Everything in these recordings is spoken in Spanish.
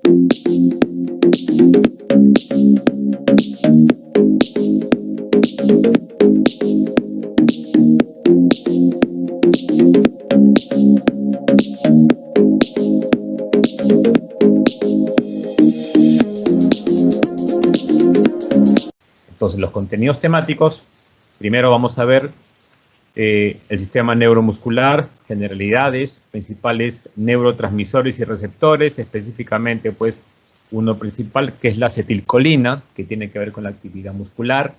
Entonces, los contenidos temáticos, primero vamos a ver el sistema neuromuscular, generalidades, principales neurotransmisores y receptores, específicamente pues uno principal que es la acetilcolina, que tiene que ver con la actividad muscular.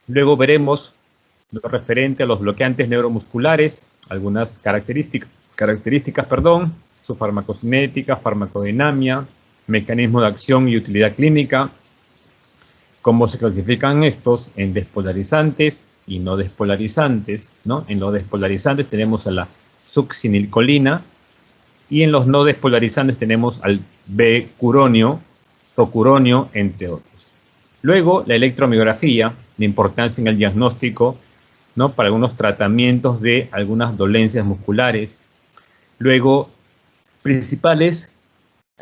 Luego veremos lo referente a los bloqueantes neuromusculares, algunas características, su farmacocinética, farmacodinamia, mecanismo de acción y utilidad clínica, cómo se clasifican estos en despolarizantes y no despolarizantes, ¿no? En los despolarizantes tenemos a la succinilcolina y en los no despolarizantes tenemos al B-curonio, tocuronio, entre otros. Luego, la electromiografía, de importancia en el diagnóstico, ¿no? Para algunos tratamientos de algunas dolencias musculares. Luego, principales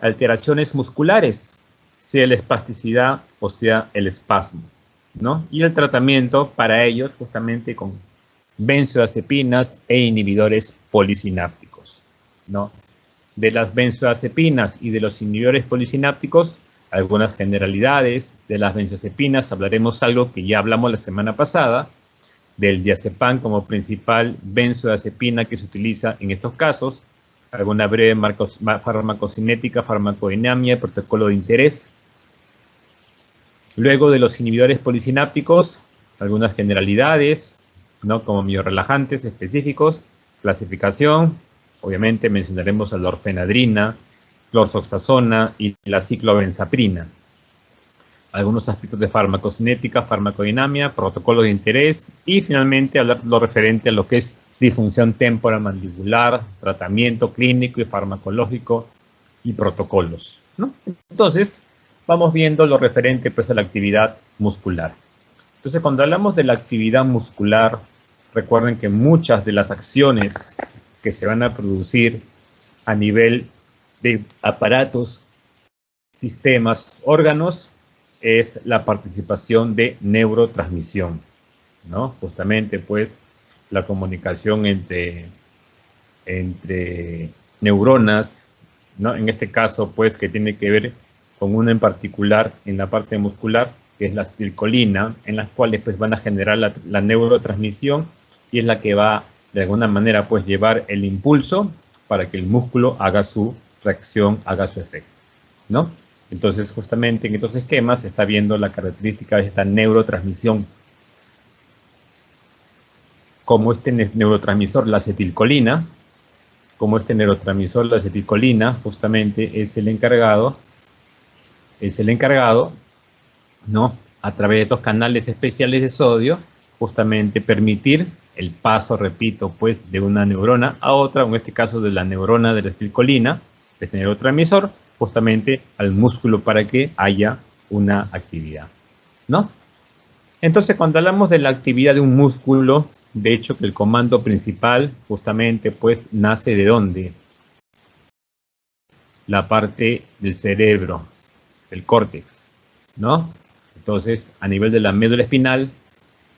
alteraciones musculares, sea la espasticidad o sea el espasmo, ¿no? Y el tratamiento para ellos justamente con benzodiazepinas e inhibidores polisinápticos, ¿no? De las benzodiazepinas y de los inhibidores polisinápticos, algunas generalidades. De las benzodiazepinas hablaremos algo que ya hablamos la semana pasada, del diazepam como principal benzodiazepina que se utiliza en estos casos, alguna breve farmacocinética, farmacodinamia, protocolo de interés. Luego de los inhibidores polisinápticos, algunas generalidades, ¿no? Como miorrelajantes específicos, clasificación, obviamente mencionaremos a la orfenadrina, clorzoxazona y la ciclobenzaprina. Algunos aspectos de farmacocinética, farmacodinamia, protocolo de interés y finalmente hablar lo referente a lo que es disfunción temporomandibular, tratamiento clínico y farmacológico y protocolos, ¿no? Entonces, vamos viendo lo referente pues a la actividad muscular. Entonces, cuando hablamos de la actividad muscular, recuerden que muchas de las acciones que se van a producir a nivel de aparatos, sistemas, órganos, es la participación de neurotransmisión, ¿no? Justamente pues la comunicación entre neuronas, ¿no? En este caso pues que tiene que ver con una en particular en la parte muscular, que es la acetilcolina, en las cuales pues van a generar la neurotransmisión y es la que va de alguna manera pues llevar el impulso para que el músculo haga su reacción, haga su efecto, ¿no? Entonces justamente en estos esquemas se está viendo la característica de esta neurotransmisión, como este neurotransmisor, la acetilcolina, justamente es el encargado, ¿no? A través de estos canales especiales de sodio, justamente permitir el paso, repito, pues de una neurona a otra, en este caso de la neurona de la acetilcolina, de este neurotransmisor, justamente al músculo para que haya una actividad, ¿no? Entonces, cuando hablamos de la actividad de un músculo, de hecho que el comando principal justamente pues nace de ¿dónde? La parte del cerebro, el córtex, ¿no? Entonces, a nivel de la médula espinal,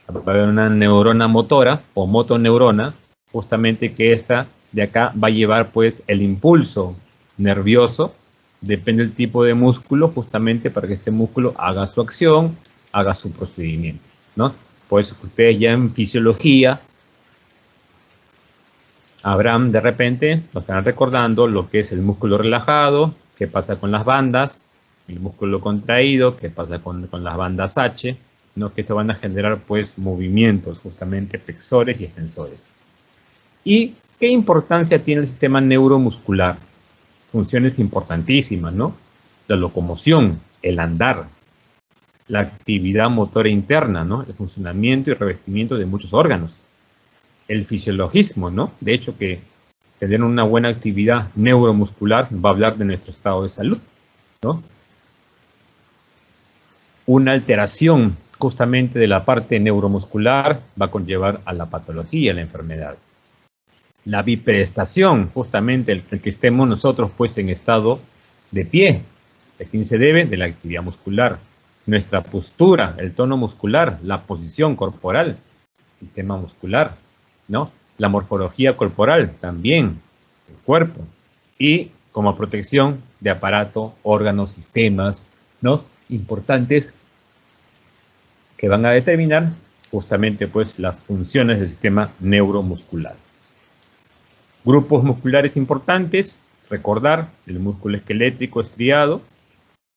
va a haber una neurona motora o motoneurona, justamente que esta de acá va a llevar pues el impulso nervioso, depende del tipo de músculo, justamente para que este músculo haga su acción, haga su procedimiento, ¿no? Por eso que ustedes ya en fisiología habrán de repente, lo estarán recordando lo que es el músculo relajado, qué pasa con las bandas, el músculo contraído, qué pasa con las bandas H, ¿no? Que esto van a generar pues movimientos justamente flexores y extensores. ¿Y qué importancia tiene el sistema neuromuscular? Funciones importantísimas, ¿no? La locomoción, el andar, la actividad motora interna, ¿no? El funcionamiento y revestimiento de muchos órganos. El fisiologismo, ¿no? De hecho, que tener una buena actividad neuromuscular va a hablar de nuestro estado de salud, ¿no? Una alteración justamente de la parte neuromuscular va a conllevar a la patología, a la enfermedad. La biprestación, justamente el que estemos nosotros pues en estado de pie. ¿De quién se debe? De la actividad muscular. Nuestra postura, el tono muscular, la posición corporal, sistema muscular, ¿no? La morfología corporal, también, el cuerpo. Y como protección de aparato, órganos, sistemas, ¿no? Importantes que van a determinar justamente pues las funciones del sistema neuromuscular. Grupos musculares importantes, recordar el músculo esquelético estriado,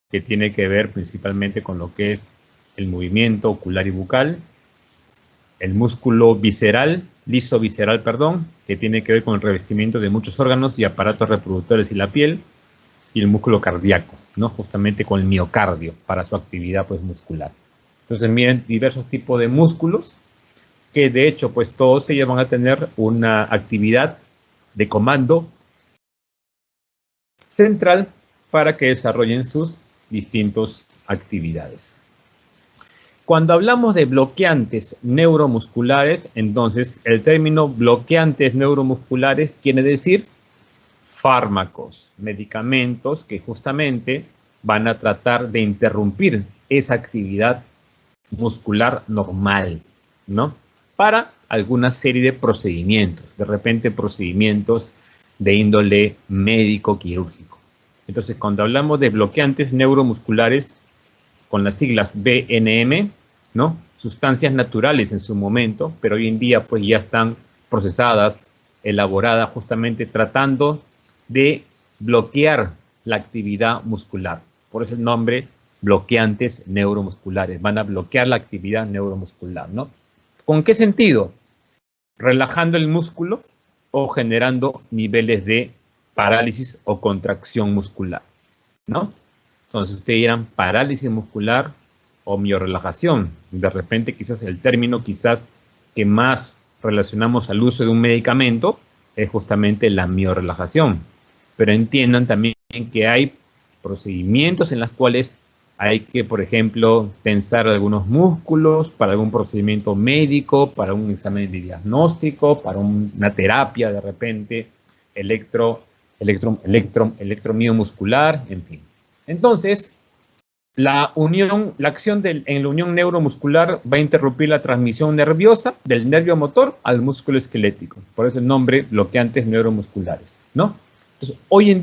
que tiene que ver principalmente con lo que es el movimiento ocular y bucal, el músculo visceral, liso-visceral, perdón, que tiene que ver con el revestimiento de muchos órganos y aparatos reproductores y la piel, y el músculo cardíaco, ¿no? Justamente con el miocardio para su actividad pues muscular. Entonces miren diversos tipos de músculos que de hecho pues todos ellos van a tener una actividad de comando central para que desarrollen sus distintas actividades. Cuando hablamos de bloqueantes neuromusculares, entonces el término bloqueantes neuromusculares quiere decir fármacos, medicamentos que justamente van a tratar de interrumpir esa actividad muscular normal, ¿no? Para alguna serie de procedimientos, de repente procedimientos de índole médico-quirúrgico. Entonces, cuando hablamos de bloqueantes neuromusculares, con las siglas BNM, ¿no? Sustancias naturales en su momento, pero hoy en día pues ya están procesadas, elaboradas, justamente tratando de bloquear la actividad muscular. Por eso el nombre bloqueantes neuromusculares. Van a bloquear la actividad neuromuscular, ¿no? ¿Con qué sentido? Relajando el músculo o generando niveles de parálisis o contracción muscular, ¿no? Entonces ustedes dirán parálisis muscular o miorrelajación. De repente quizás el término quizás que más relacionamos al uso de un medicamento es justamente la miorrelajación. Pero entiendan también que hay procedimientos en los cuales hay que, por ejemplo, tensar algunos músculos para algún procedimiento médico, para un examen de diagnóstico, para una terapia de repente, electromiomuscular, en fin. Entonces, la acción en la unión neuromuscular va a interrumpir la transmisión nerviosa del nervio motor al músculo esquelético. Por eso el nombre bloqueantes neuromusculares, ¿no? Entonces, hoy en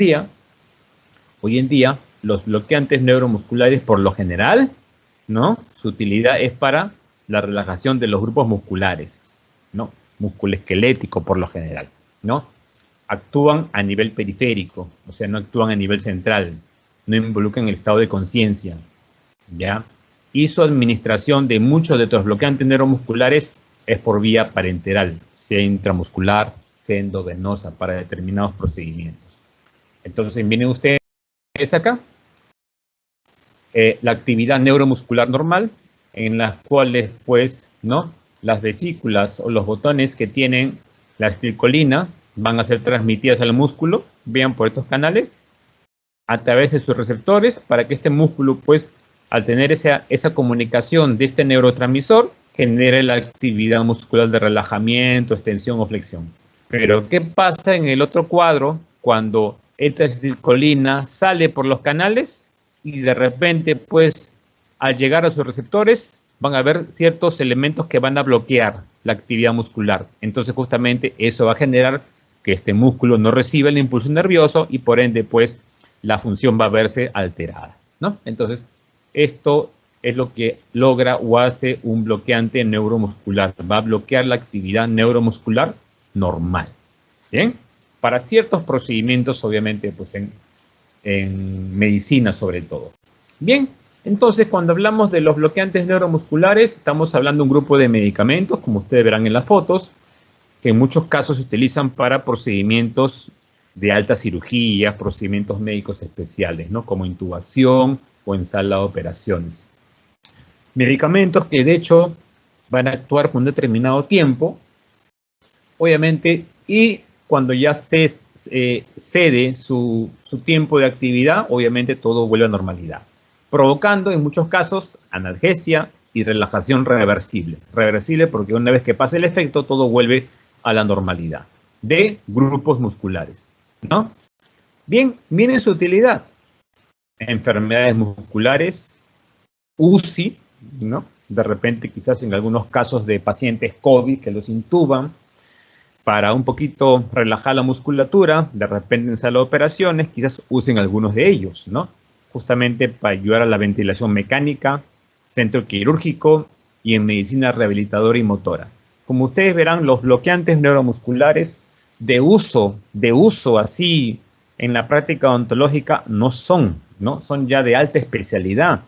día, los bloqueantes neuromusculares, por lo general, ¿no? Su utilidad es para la relajación de los grupos musculares, ¿no? Músculo esquelético, por lo general, ¿no? Actúan a nivel periférico, o sea, no actúan a nivel central, no involucran el estado de conciencia, ¿ya? Y su administración de muchos de estos bloqueantes neuromusculares es por vía parenteral, sea intramuscular, sea endovenosa, para determinados procedimientos. Entonces, miren ustedes acá, la actividad neuromuscular normal, en las cuales, pues, ¿no? Las vesículas o los botones que tienen la acetilcolina van a ser transmitidas al músculo, vean por estos canales, a través de sus receptores, para que este músculo, pues, al tener esa comunicación de este neurotransmisor, genere la actividad muscular de relajamiento, extensión o flexión. Pero, ¿qué pasa en el otro cuadro cuando esta acetilcolina sale por los canales y de repente, pues, al llegar a sus receptores, van a haber ciertos elementos que van a bloquear la actividad muscular? Entonces, justamente, eso va a generar que este músculo no reciba el impulso nervioso y, por ende, pues, la función va a verse alterada, ¿no? Entonces, esto es lo que logra o hace un bloqueante neuromuscular. Va a bloquear la actividad neuromuscular normal, ¿bien? Para ciertos procedimientos, obviamente, pues en medicina sobre todo. Bien, entonces cuando hablamos de los bloqueantes neuromusculares, estamos hablando de un grupo de medicamentos, como ustedes verán en las fotos, que en muchos casos se utilizan para procedimientos de alta cirugía, procedimientos médicos especiales, ¿no? Como intubación o en sala de operaciones. Medicamentos que de hecho van a actuar por un determinado tiempo, obviamente, y cuando ya se cede su tiempo de actividad, obviamente todo vuelve a normalidad, provocando en muchos casos analgesia y relajación reversible. Reversible porque una vez que pasa el efecto, todo vuelve a la normalidad de grupos musculares, ¿no? Bien, miren su utilidad. enfermedades musculares, UCI, ¿no? De repente quizás en algunos casos de pacientes COVID que los intuban para un poquito relajar la musculatura, de repente en sala de operaciones, quizás usen algunos de ellos, ¿no? Justamente para ayudar a la ventilación mecánica, centro quirúrgico y en medicina rehabilitadora y motora. Como ustedes verán, los bloqueantes neuromusculares de uso así en la práctica odontológica no son, ¿no? Son ya de alta especialidad,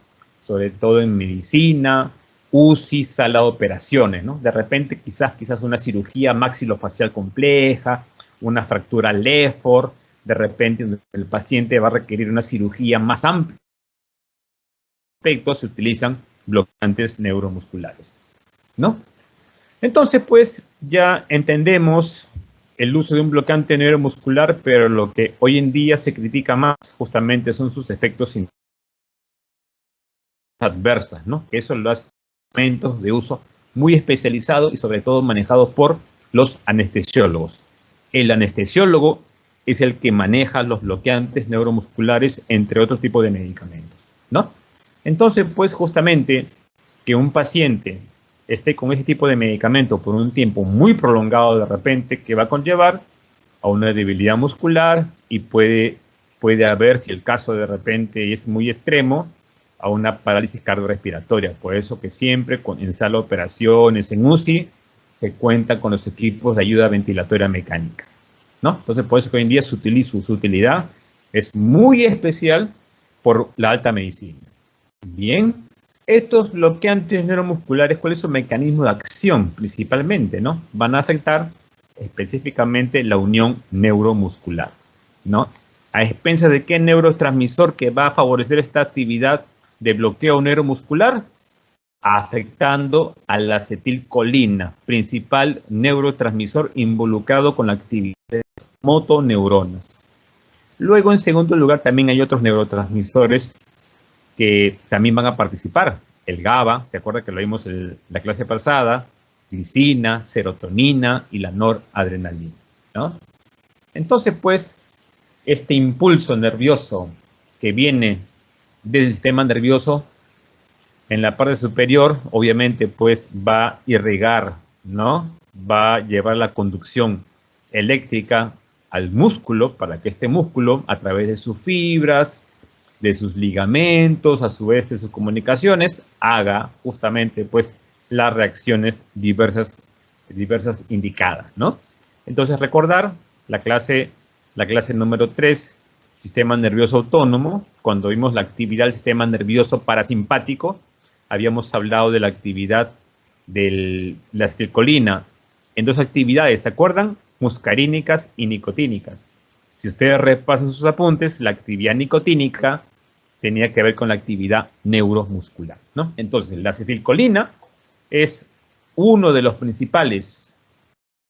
sobre todo en medicina, UCI, sala de operaciones, ¿no? De repente quizás una cirugía maxilofacial compleja, una fractura Lefort, de repente el paciente va a requerir una cirugía más amplia. Se utilizan bloqueantes neuromusculares, ¿no? Entonces, pues ya entendemos el uso de un bloqueante neuromuscular, pero lo que hoy en día se critica más justamente son sus efectos adversas, ¿no? Eso lo hace instrumentos de uso muy especializados y sobre todo manejados por los anestesiólogos. El anestesiólogo es el que maneja los bloqueantes neuromusculares, entre otros tipos de medicamentos, ¿no? Entonces, pues justamente que un paciente esté con ese tipo de medicamento por un tiempo muy prolongado de repente, que va a conllevar a una debilidad muscular y puede haber, si el caso de repente es muy extremo, a una parálisis cardiorrespiratoria. Por eso que siempre en sala de operaciones, en UCI, se cuenta con los equipos de ayuda ventilatoria mecánica, ¿no? Entonces, por eso que hoy en día su utilidad es muy especial por la alta medicina. Bien, estos bloqueantes neuromusculares, ¿cuál es su mecanismo de acción principalmente, no? Van a afectar específicamente la unión neuromuscular, ¿no? ¿A expensas de qué neurotransmisor que va a favorecer esta actividad de bloqueo neuromuscular? Afectando a la acetilcolina, principal neurotransmisor involucrado con la actividad de motoneuronas. Luego, en segundo lugar, también hay otros neurotransmisores que también van a participar. El GABA, ¿se acuerda que lo vimos en la clase pasada? Glicina, serotonina y la noradrenalina, ¿no? Entonces, pues, este impulso nervioso que viene del sistema nervioso en la parte superior, obviamente, pues, va a irrigar, ¿no? Va a llevar la conducción eléctrica al músculo para que este músculo, a través de sus fibras, de sus ligamentos, a su vez de sus comunicaciones, haga justamente pues las reacciones diversas indicadas, ¿no? Entonces recordar la clase número 3, sistema nervioso autónomo, cuando vimos la actividad del sistema nervioso parasimpático, habíamos hablado de la actividad de la acetilcolina en dos actividades, ¿se acuerdan? Muscarínicas y nicotínicas. Si ustedes repasan sus apuntes, la actividad nicotínica tenía que ver con la actividad neuromuscular, ¿no? Entonces, la acetilcolina es uno de los principales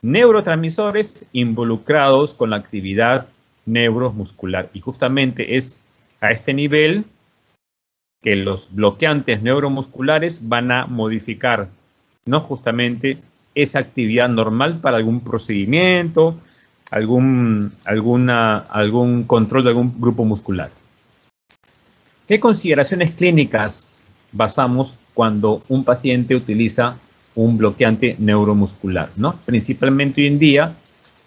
neurotransmisores involucrados con la actividad neuromuscular. Y justamente es a este nivel que los bloqueantes neuromusculares van a modificar, ¿no? Justamente esa actividad normal para algún procedimiento, algún control de algún grupo muscular. ¿Qué consideraciones clínicas basamos cuando un paciente utiliza un bloqueante neuromuscular, ¿no? Principalmente hoy en día,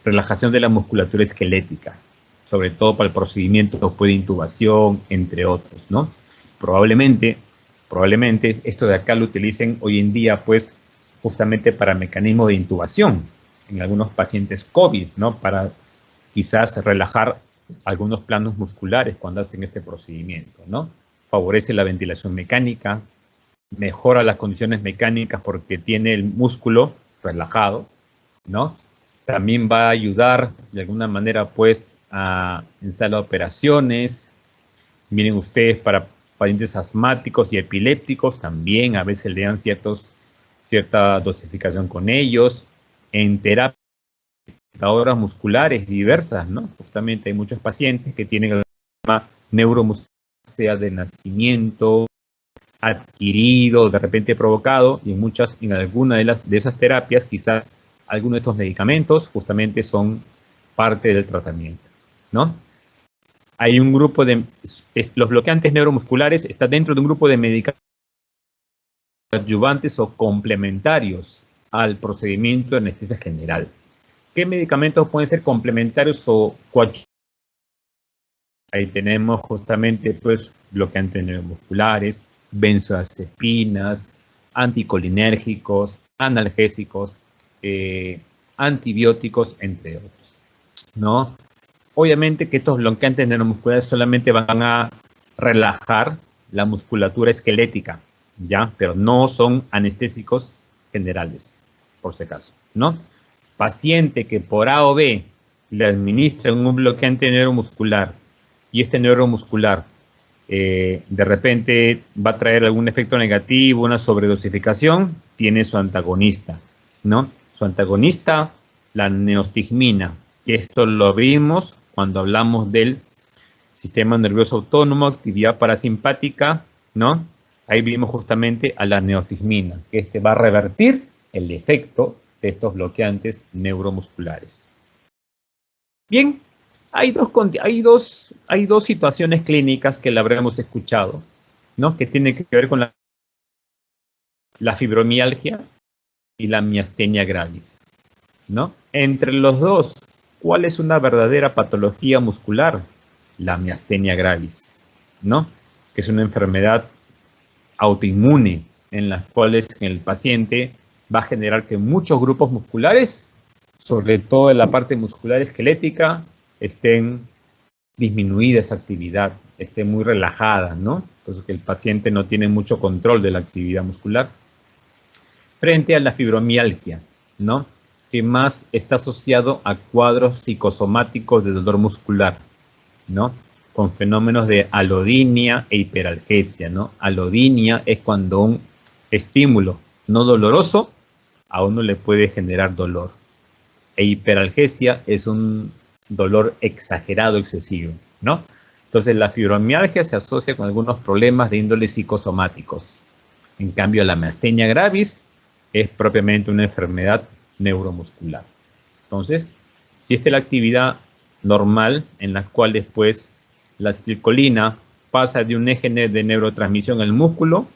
relajación de la musculatura esquelética, sobre todo para el procedimiento después de intubación, entre otros, ¿no? Probablemente esto de acá lo utilicen hoy en día, pues, justamente para mecanismo de intubación en algunos pacientes COVID, ¿no? Para quizás relajar algunos planos musculares cuando hacen este procedimiento, ¿no? Favorece la ventilación mecánica, mejora las condiciones mecánicas porque tiene el músculo relajado, ¿no? También va a ayudar de alguna manera, pues, en sala de operaciones. Miren ustedes, para pacientes asmáticos y epilépticos, también a veces le dan cierta dosificación con ellos. En terapia musculares diversas, ¿no? Justamente hay muchos pacientes que tienen el problema neuromuscular, sea de nacimiento, adquirido, de repente provocado, y en alguna de esas terapias, quizás algunos de estos medicamentos justamente son parte del tratamiento, ¿no? hay un grupo de... los bloqueantes neuromusculares están dentro de un grupo de medicamentos adyuvantes o complementarios al procedimiento de anestesia general. ¿Qué medicamentos pueden ser complementarios o coadyuvantes? Ahí tenemos justamente pues bloqueantes neuromusculares, benzodiazepinas, anticolinérgicos, analgésicos, antibióticos, entre otros, ¿no? Obviamente que estos bloqueantes neuromusculares solamente van a relajar la musculatura esquelética, ¿ya? Pero no son anestésicos generales, por si acaso, ¿no? Paciente que por A o B le administran un bloqueante neuromuscular y este neuromuscular de repente va a traer algún efecto negativo, una sobredosificación, tiene su antagonista, ¿no? Su antagonista, la neostigmina, que esto lo vimos cuando hablamos del sistema nervioso autónomo, actividad parasimpática, ¿no? Ahí vimos justamente a la neostigmina, que este va a revertir el efecto de estos bloqueantes neuromusculares. Bien, hay dos situaciones clínicas que la habremos escuchado, ¿no? Que tienen que ver con la fibromialgia y la miastenia gravis, ¿no? Entre los dos, ¿cuál es una verdadera patología muscular? La miastenia gravis, ¿no? Que es una enfermedad autoinmune en las cuales el paciente va a generar que muchos grupos musculares, sobre todo en la parte muscular esquelética, estén disminuida esa actividad, esté muy relajada, ¿no? Entonces que el paciente no tiene mucho control de la actividad muscular. Frente a la fibromialgia, ¿no? Que más está asociado a cuadros psicosomáticos de dolor muscular, ¿no? Con fenómenos de alodinia e hiperalgesia, ¿no? Alodinia es cuando un estímulo no doloroso a uno le puede generar dolor. E hiperalgesia es un dolor exagerado, excesivo, ¿no? Entonces la fibromialgia se asocia con algunos problemas de índole psicosomáticos. En cambio, la miastenia gravis es propiamente una enfermedad neuromuscular. Entonces, si esta es la actividad normal en la cual después la acetilcolina pasa de un eje de neurotransmisión al músculo,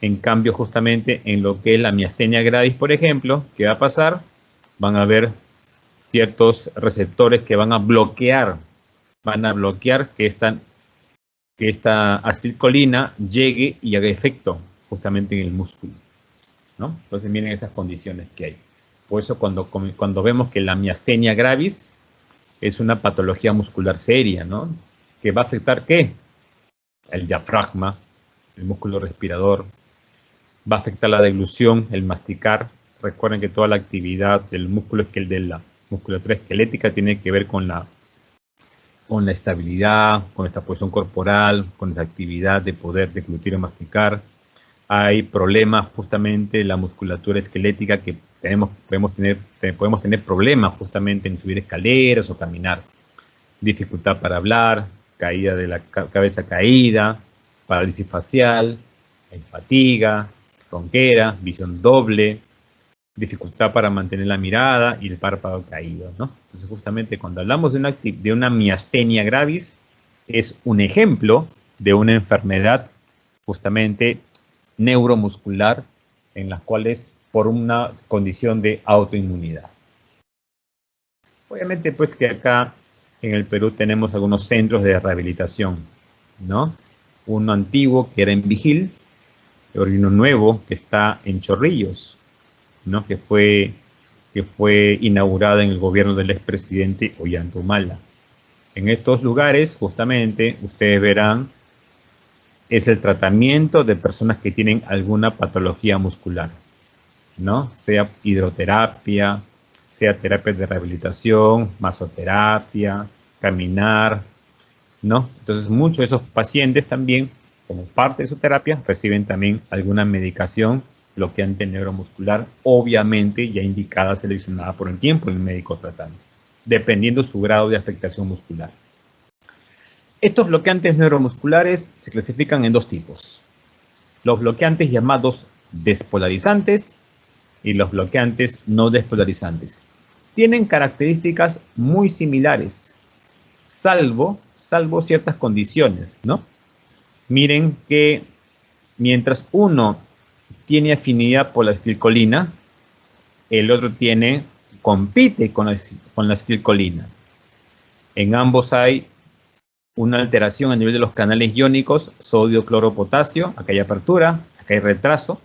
en cambio justamente en lo que es la miastenia gravis, por ejemplo, ¿qué va a pasar? Van a haber ciertos receptores que van a bloquear que esta acetilcolina llegue y haga efecto justamente en el músculo, ¿no? Entonces miren esas condiciones que hay. Por eso cuando vemos que la miastenia gravis es una patología muscular seria, ¿no? Que va a afectar ¿qué? El diafragma, el músculo respirador, va a afectar la deglución, el masticar. Recuerden que toda la actividad del músculo de la musculatura esquelética tiene que ver con la estabilidad, con esta posición corporal, con esa actividad de poder deglutir y masticar. Hay problemas justamente en la musculatura esquelética que podemos tener problemas justamente en subir escaleras o caminar. Dificultad para hablar, caída de la cabeza caída, parálisis facial, fatiga, ronquera, visión doble, dificultad para mantener la mirada y el párpado caído, ¿no? Entonces justamente cuando hablamos de una miastenia gravis es un ejemplo de una enfermedad justamente neuromuscular en las cuales por una condición de autoinmunidad. Obviamente pues que acá en el Perú tenemos algunos centros de rehabilitación, ¿no? Uno antiguo que era en Vigil, y uno nuevo que está en Chorrillos, ¿no? Que fue inaugurado en el gobierno del expresidente Ollanta Humala. En estos lugares justamente ustedes verán es el tratamiento de personas que tienen alguna patología muscular, ¿no? Sea hidroterapia, sea terapia de rehabilitación, masoterapia, caminar, ¿no? Entonces muchos de esos pacientes también, como parte de su terapia, reciben también alguna medicación bloqueante neuromuscular, obviamente ya indicada, seleccionada por el tiempo el médico tratante, dependiendo su grado de afectación muscular. Estos bloqueantes neuromusculares se clasifican en dos tipos. Los bloqueantes llamados despolarizantes y los bloqueantes no despolarizantes. Tienen características muy similares. salvo ciertas condiciones, ¿no? Miren que mientras uno tiene afinidad por la acetilcolina, el otro compite con la acetilcolina. En ambos hay una alteración a nivel de los canales iónicos, sodio, cloro, potasio. Acá hay apertura, acá hay retraso,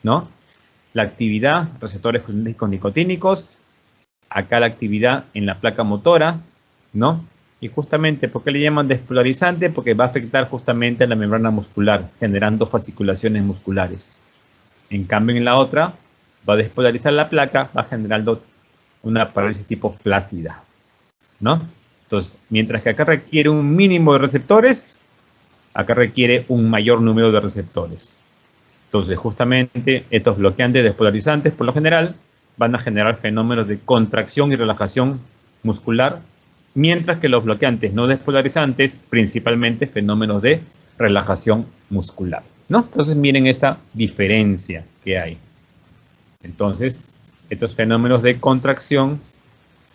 ¿no? La actividad, receptores nicotínicos, acá la actividad en la placa motora, ¿no? Y justamente, ¿por qué le llaman despolarizante? Porque va a afectar justamente a la membrana muscular, generando fasciculaciones musculares. En cambio, en la otra, va a despolarizar la placa, va generando una parálisis tipo flácida, ¿no? Entonces, mientras que acá requiere un mínimo de receptores, acá requiere un mayor número de receptores. Entonces, justamente, estos bloqueantes despolarizantes, por lo general, van a generar fenómenos de contracción y relajación muscular, mientras que los bloqueantes no despolarizantes, principalmente fenómenos de relajación muscular, ¿no? Entonces, miren esta diferencia que hay. Entonces, estos fenómenos de contracción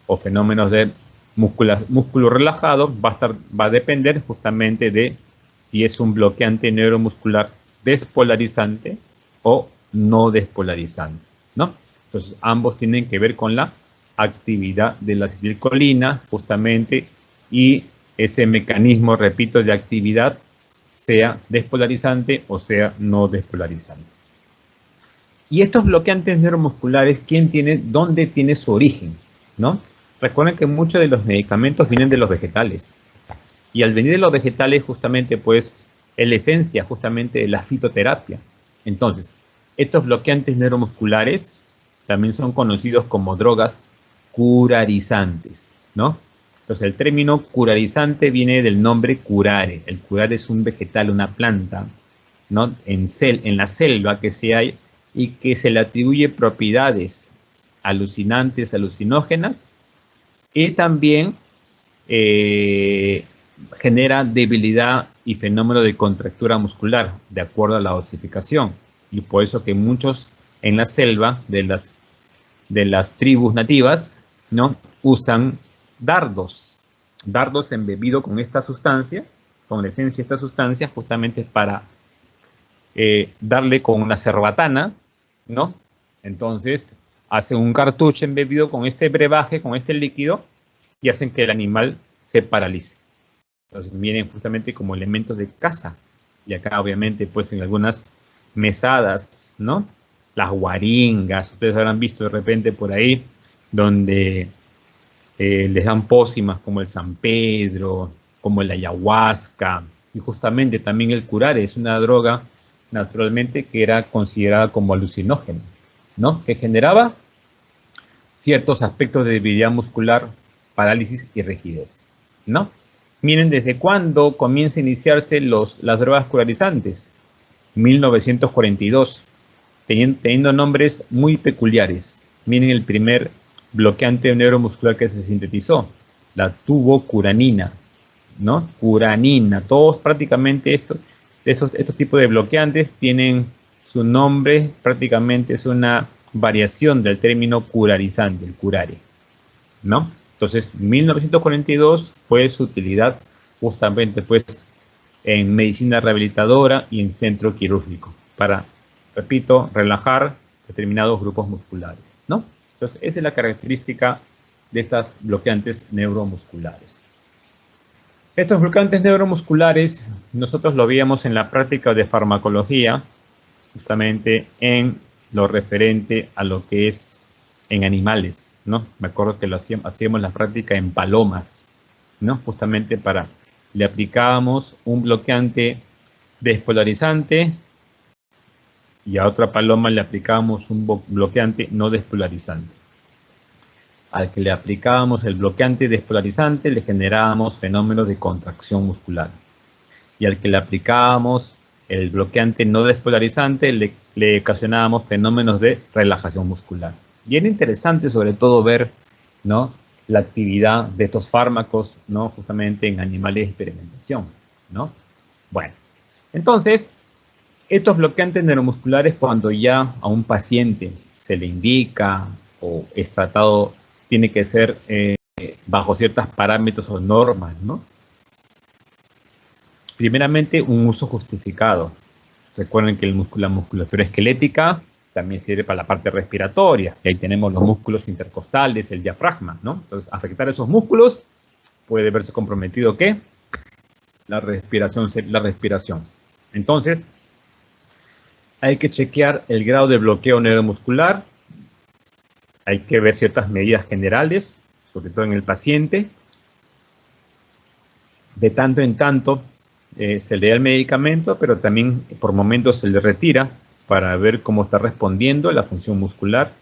o fenómenos de músculo relajado va a depender justamente de si es un bloqueante neuromuscular despolarizante o no despolarizante, ¿no? Entonces, ambos tienen que ver con la actividad de la acetilcolina, justamente, y ese mecanismo, repito, de actividad, sea despolarizante o sea no despolarizante. Y estos bloqueantes neuromusculares, ¿dónde tiene su origen? ¿No? Recuerden que muchos de los medicamentos vienen de los vegetales. Y al venir de los vegetales, justamente, pues, es la esencia, justamente, de la fitoterapia. Entonces, estos bloqueantes neuromusculares también son conocidos como drogas curarizantes, ¿no? Entonces, el término curarizante viene del nombre curare. El curare es un vegetal, una planta, ¿no? En la selva que se hay y que se le atribuye propiedades alucinantes, alucinógenas, y también genera debilidad y fenómeno de contractura muscular, de acuerdo a la osificación. Y por eso que muchos en la selva de las tribus nativas, ¿no?, usan dardos embebidos con esta sustancia, con la esencia de esta sustancia, justamente para darle con una cerbatana, ¿no? Entonces, hacen un cartucho embebido con este brebaje, con este líquido, y hacen que el animal se paralice. Entonces, vienen justamente como elementos de caza. Y acá, obviamente, pues en algunas mesadas, ¿no?, las guaringas, ustedes habrán visto de repente por ahí, donde les dan pócimas como el San Pedro, como el ayahuasca, y justamente también el curare es una droga, naturalmente, que era considerada como alucinógena, ¿no?, que generaba ciertos aspectos de debilidad muscular, parálisis y rigidez, ¿no? Miren desde cuándo comienza a iniciarse las drogas curarizantes. 1942, teniendo nombres muy peculiares. Miren el primer bloqueante neuromuscular que se sintetizó, la tubocuranina, ¿no? Curanina. Todos prácticamente estos tipos de bloqueantes tienen su nombre, prácticamente es una variación del término curarizante, el curare, ¿no? Entonces, 1942 fue su utilidad justamente, pues, en medicina rehabilitadora y en centro quirúrgico para, repito, relajar determinados grupos musculares, ¿no? Entonces, esa es la característica de estas bloqueantes neuromusculares. Estos bloqueantes neuromusculares nosotros lo veíamos en la práctica de farmacología, justamente en lo referente a lo que es en animales, ¿no? Me acuerdo que hacíamos la práctica en palomas, ¿no? Justamente le aplicábamos un bloqueante despolarizante y a otra paloma le aplicábamos un bloqueante no despolarizante. Al que le aplicábamos el bloqueante despolarizante le generábamos fenómenos de contracción muscular. Y al que le aplicábamos el bloqueante no despolarizante le ocasionábamos fenómenos de relajación muscular. Bien interesante sobre todo ver, ¿no?, la actividad de estos fármacos, ¿no?, justamente en animales de experimentación, ¿no? Bueno, entonces, estos bloqueantes neuromusculares, cuando ya a un paciente se le indica o es tratado, tiene que ser bajo ciertos parámetros o normas, ¿no? Primeramente, un uso justificado. Recuerden que la musculatura esquelética también sirve para la parte respiratoria. Y ahí tenemos los músculos intercostales, el diafragma, ¿no? Entonces, afectar esos músculos puede verse comprometido, ¿qué? La respiración. Entonces, hay que chequear el grado de bloqueo neuromuscular. Hay que ver ciertas medidas generales, sobre todo en el paciente. De tanto en tanto, se le da el medicamento, pero también por momentos se le retira para ver cómo está respondiendo la función muscular,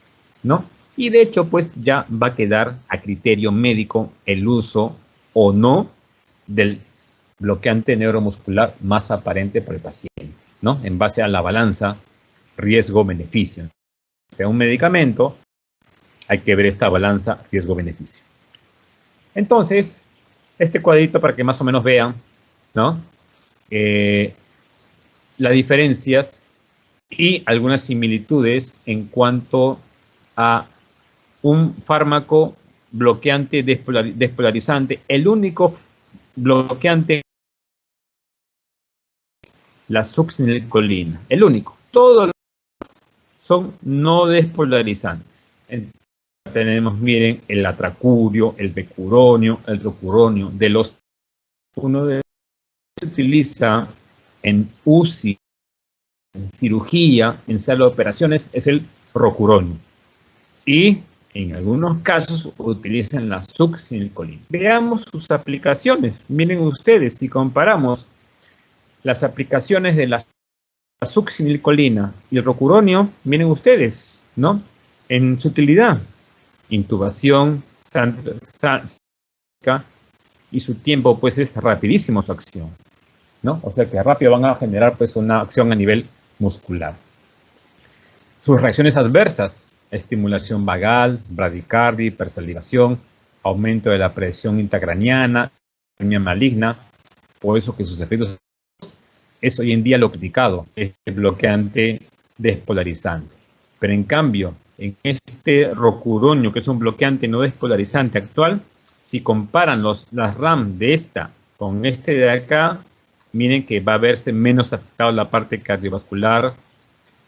¿no? Y de hecho, pues ya va a quedar a criterio médico el uso o no del bloqueante neuromuscular más aparente para el paciente, ¿no? En base a la balanza riesgo-beneficio. O sea, un medicamento, hay que ver esta balanza riesgo-beneficio. Entonces, este cuadrito para que más o menos vean, ¿no? Las diferencias y algunas similitudes en cuanto a un fármaco bloqueante despolarizante. El único bloqueante, la succinilcolina, el único. Todos los son no despolarizantes. Entonces, tenemos, miren, el atracurio, el becuronio, el rocuronio. Uno de ellos se utiliza en UCI, en cirugía, en sala de operaciones, es el rocuronio. Y en algunos casos utilizan la succinilcolina. Veamos sus aplicaciones. Miren ustedes, si comparamos las aplicaciones de la succinilcolina y el rocuronio, miren ustedes, ¿no? En su utilidad, intubación, y su tiempo, pues, es rapidísimo su acción, ¿no? O sea que rápido van a generar, pues, una acción a nivel muscular. Sus reacciones adversas: estimulación vagal, bradicardia, hipersalivación, aumento de la presión intracraniana, anemia maligna. Por eso que sus efectos es hoy en día lo criticado, este bloqueante despolarizante. Pero en cambio, en este rocuronio, que es un bloqueante no despolarizante actual, si comparan las RAM de esta con este de acá, miren que va a verse menos afectado la parte cardiovascular,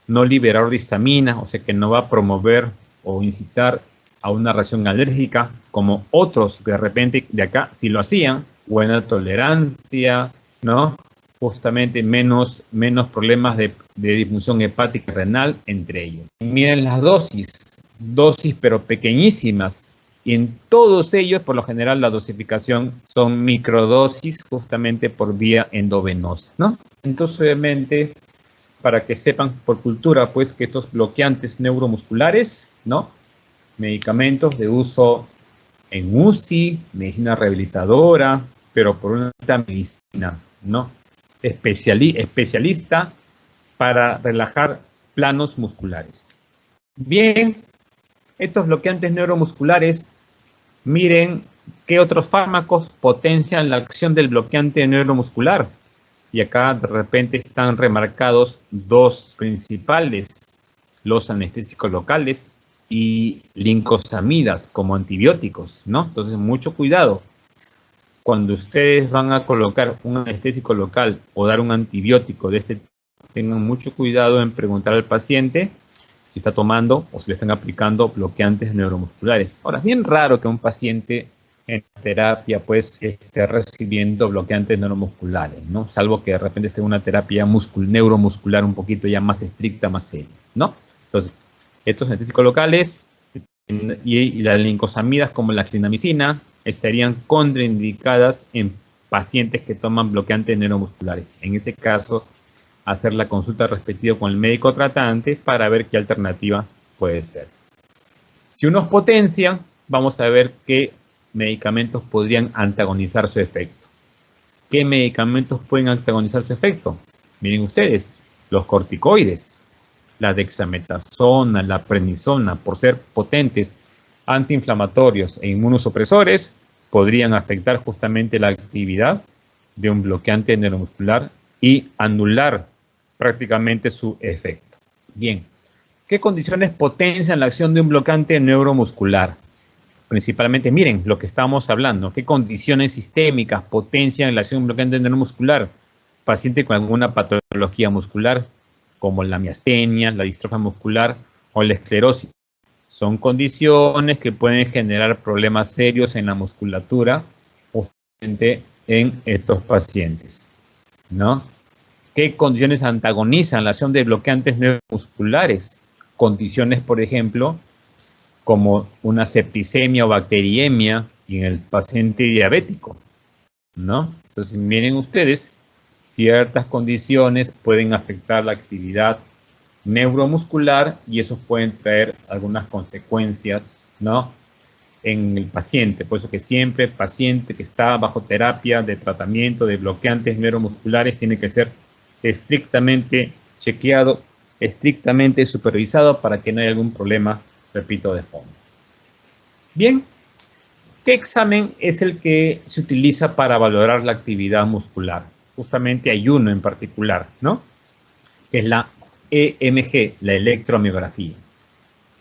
no liberador de histamina, o sea que no va a promover o incitar a una reacción alérgica, como otros de repente de acá sí lo hacían. Buena tolerancia, ¿no? Justamente menos problemas de disfunción hepática y renal, entre ellos. Miren las dosis pero pequeñísimas. Y en todos ellos, por lo general, la dosificación son microdosis, justamente por vía endovenosa, ¿no? Entonces, obviamente, para que sepan por cultura, pues, que estos bloqueantes neuromusculares, ¿no? Medicamentos de uso en UCI, medicina rehabilitadora, pero por una medicina, ¿no? Especialista para relajar planos musculares. Bien, estos bloqueantes neuromusculares, miren qué otros fármacos potencian la acción del bloqueante neuromuscular. Y acá de repente están remarcados dos principales, los anestésicos locales y lincosamidas como antibióticos, ¿no? Entonces, mucho cuidado. Cuando ustedes van a colocar un anestésico local o dar un antibiótico de este tipo, tengan mucho cuidado en preguntar al paciente si está tomando o si le están aplicando bloqueantes neuromusculares. Ahora, es bien raro que un paciente en terapia pues esté recibiendo bloqueantes neuromusculares, ¿no? Salvo que de repente esté en una terapia neuromuscular un poquito ya más estricta, más seria, ¿no? Entonces, estos anestésicos locales y las lincosamidas como la clindamicina estarían contraindicadas en pacientes que toman bloqueantes neuromusculares. En ese caso, hacer la consulta respectiva con el médico tratante para ver qué alternativa puede ser. Si unos potencian, vamos a ver qué medicamentos podrían antagonizar su efecto. ¿Qué medicamentos pueden antagonizar su efecto? Miren ustedes, los corticoides, la dexametasona, la prednisona, por ser potentes antiinflamatorios e inmunosupresores, podrían afectar justamente la actividad de un bloqueante neuromuscular y anular prácticamente su efecto. Bien, ¿qué condiciones potencian la acción de un bloqueante neuromuscular? principalmente, miren lo que estábamos hablando, qué condiciones sistémicas potencian la acción bloqueante neuromuscular. Paciente con alguna patología muscular, como la miastenia, la distrofia muscular o la esclerosis. Son condiciones que pueden generar problemas serios en la musculatura, justamente en estos pacientes, ¿no? ¿Qué condiciones antagonizan la acción de bloqueantes neuromusculares? Condiciones, por ejemplo, como una septicemia o bacteriemia en el paciente diabético, ¿no? Entonces, miren ustedes, ciertas condiciones pueden afectar la actividad neuromuscular y eso pueden traer algunas consecuencias, ¿no? En el paciente. Por eso que siempre el paciente que está bajo terapia de tratamiento de bloqueantes neuromusculares tiene que ser estrictamente chequeado, estrictamente supervisado para que no haya algún problema, repito, de fondo. Bien, ¿qué examen es el que se utiliza para valorar la actividad muscular? Justamente hay uno en particular, ¿no? Que es la EMG, la electromiografía,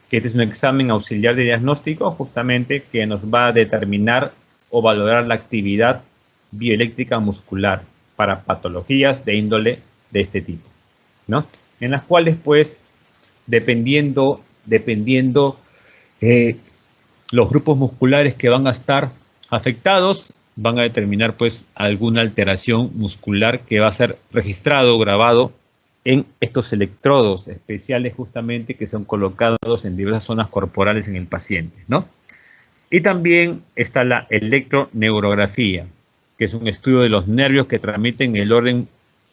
que este es un examen auxiliar de diagnóstico justamente que nos va a determinar o valorar la actividad bioeléctrica muscular para patologías de índole de este tipo, ¿no? En las cuales, pues, dependiendo los grupos musculares que van a estar afectados, van a determinar, pues, alguna alteración muscular que va a ser registrado o grabado en estos electrodos especiales justamente que son colocados en diversas zonas corporales en el paciente, ¿no? Y también está la electroneurografía, que es un estudio de los nervios que transmiten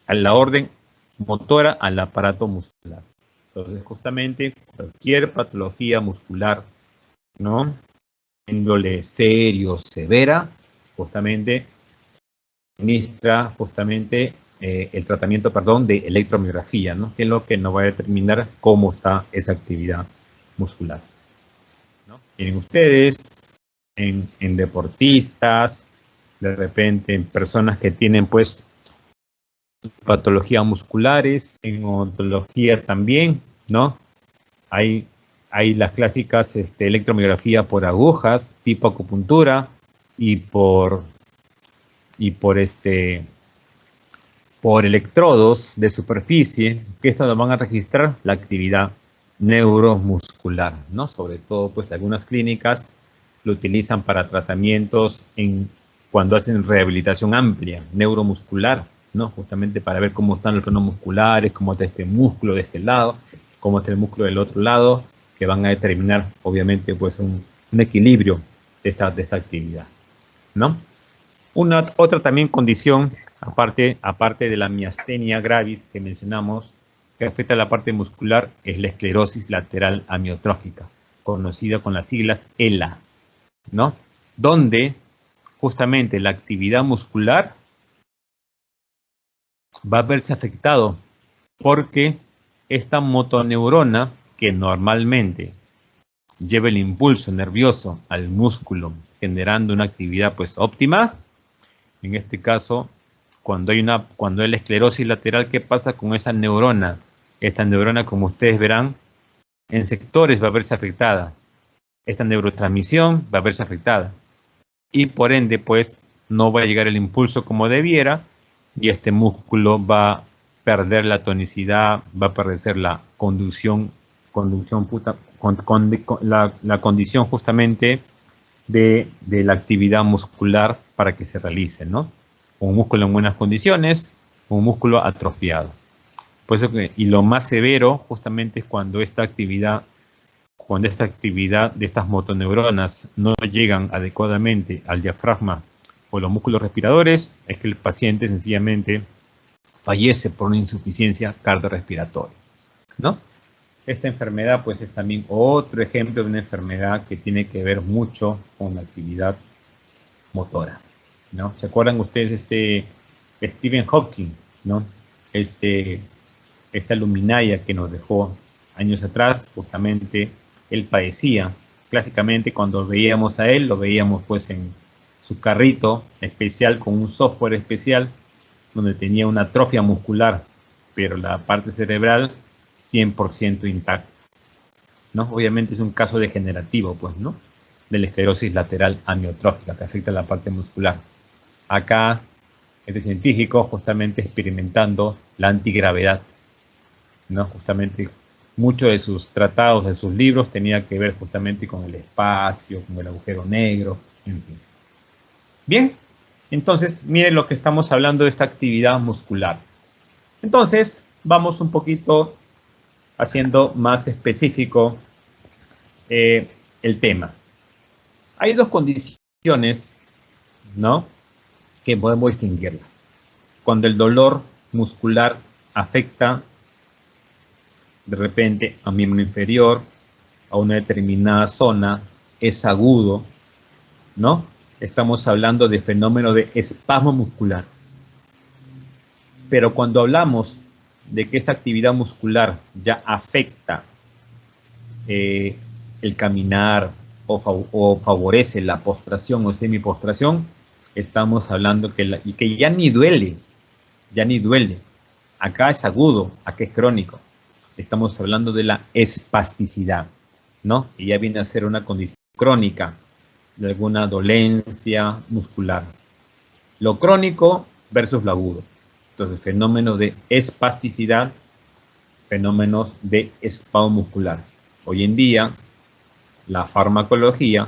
la orden motora al aparato muscular. Entonces, justamente cualquier patología muscular, ¿no? Índole serio, severa, justamente administra justamente el tratamiento, de electromiografía, ¿no? Que es lo que nos va a determinar cómo está esa actividad muscular, ¿no? Miren ustedes, en deportistas, de repente en personas que tienen, pues, patologías musculares, en odontología también, ¿no? Hay las clásicas electromiografía por agujas, tipo acupuntura, y por electrodos de superficie, que estos nos van a registrar la actividad neuromuscular, ¿no? Sobre todo, pues, algunas clínicas lo utilizan para tratamientos cuando hacen rehabilitación amplia, neuromuscular, ¿no? Justamente para ver cómo están los tonos musculares, cómo está este músculo de este lado, cómo está el músculo del otro lado, que van a determinar, obviamente, pues, un equilibrio de esta actividad, ¿no? Otra también condición, aparte de la miastenia gravis que mencionamos, que afecta a la parte muscular, es la esclerosis lateral amiotrófica, conocida con las siglas ELA, ¿no? Donde justamente la actividad muscular va a verse afectado porque esta motoneurona que normalmente lleva el impulso nervioso al músculo generando una actividad, pues, óptima. En este caso, cuando hay la esclerosis lateral, ¿qué pasa con esa neurona? Esta neurona, como ustedes verán, en sectores va a verse afectada. Esta neurotransmisión va a verse afectada. Y por ende, pues, no va a llegar el impulso como debiera y este músculo va a perder la tonicidad, va a perder la la condición justamente de la actividad muscular para que se realice, ¿no? Un músculo en buenas condiciones, un músculo atrofiado. Por eso y lo más severo justamente es cuando esta actividad de estas motoneuronas no llegan adecuadamente al diafragma o los músculos respiradores, es que el paciente sencillamente fallece por una insuficiencia cardiorrespiratoria, ¿no? Esta enfermedad, pues, es también otro ejemplo de una enfermedad que tiene que ver mucho con la actividad motora, ¿no? ¿Se acuerdan ustedes Stephen Hawking, ¿no? Esta luminaria que nos dejó años atrás, justamente él padecía. Clásicamente cuando veíamos a él, lo veíamos, pues, en su carrito especial con un software especial donde tenía una atrofia muscular, pero la parte cerebral 100% intacta, ¿no? Obviamente es un caso degenerativo, pues, ¿no? de la esclerosis lateral amiotrófica, que afecta la parte muscular. Acá, este científico justamente experimentando la antigravedad, ¿no? Justamente muchos de sus tratados, de sus libros, tenía que ver justamente con el espacio, con el agujero negro, en fin. Bien, entonces, miren lo que estamos hablando de esta actividad muscular. Entonces, vamos un poquito haciendo más específico el tema. Hay dos condiciones, ¿no?, que podemos distinguirlas. Cuando el dolor muscular afecta de repente a un miembro inferior, a una determinada zona, es agudo, ¿no? Estamos hablando de fenómeno de espasmo muscular. Pero cuando hablamos de que esta actividad muscular ya afecta el caminar o favorece la postración o semipostración, estamos hablando que ya ni duele, ya ni duele. Acá es agudo, acá es crónico. Estamos hablando de la espasticidad, ¿no? Y ya viene a ser una condición crónica de alguna dolencia muscular. Lo crónico versus lo agudo. Entonces, fenómenos de espasticidad, fenómenos de espasmo muscular. Hoy en día, la farmacología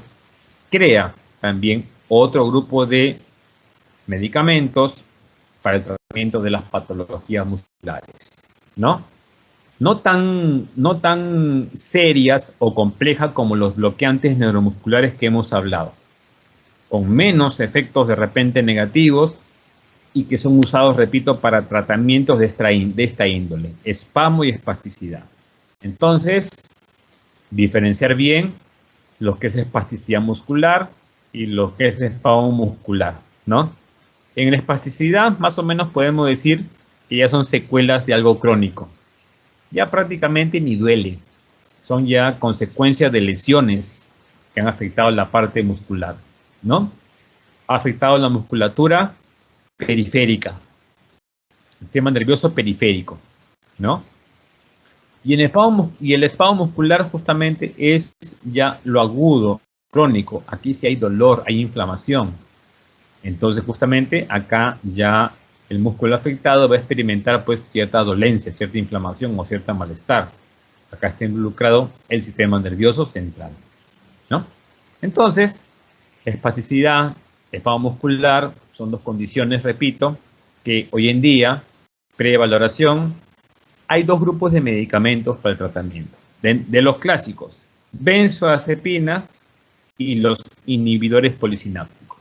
crea también otro grupo de medicamentos para el tratamiento de las patologías musculares, ¿no? No tan serias o complejas como los bloqueantes neuromusculares que hemos hablado, con menos efectos de repente negativos y que son usados, repito, para tratamientos de esta índole, espasmo y espasticidad. Entonces, diferenciar bien lo que es espasticidad muscular y lo que es espasmo muscular, ¿no? En la espasticidad, más o menos podemos decir que ya son secuelas de algo crónico. Ya prácticamente ni duele. Son ya consecuencias de lesiones que han afectado la parte muscular, ¿no? Ha afectado la musculatura periférica, sistema nervioso periférico, ¿no? Y el espasmo muscular justamente es ya lo agudo, crónico. Aquí sí hay dolor, hay inflamación. Entonces justamente acá ya el músculo afectado va a experimentar pues cierta dolencia, cierta inflamación o cierta malestar. Acá está involucrado el sistema nervioso central, ¿no? Entonces, espasticidad, espasmo muscular son dos condiciones, repito, que hoy en día, prevaloración, hay dos grupos de medicamentos para el tratamiento. De los clásicos, benzodiazepinas y los inhibidores polisinápticos.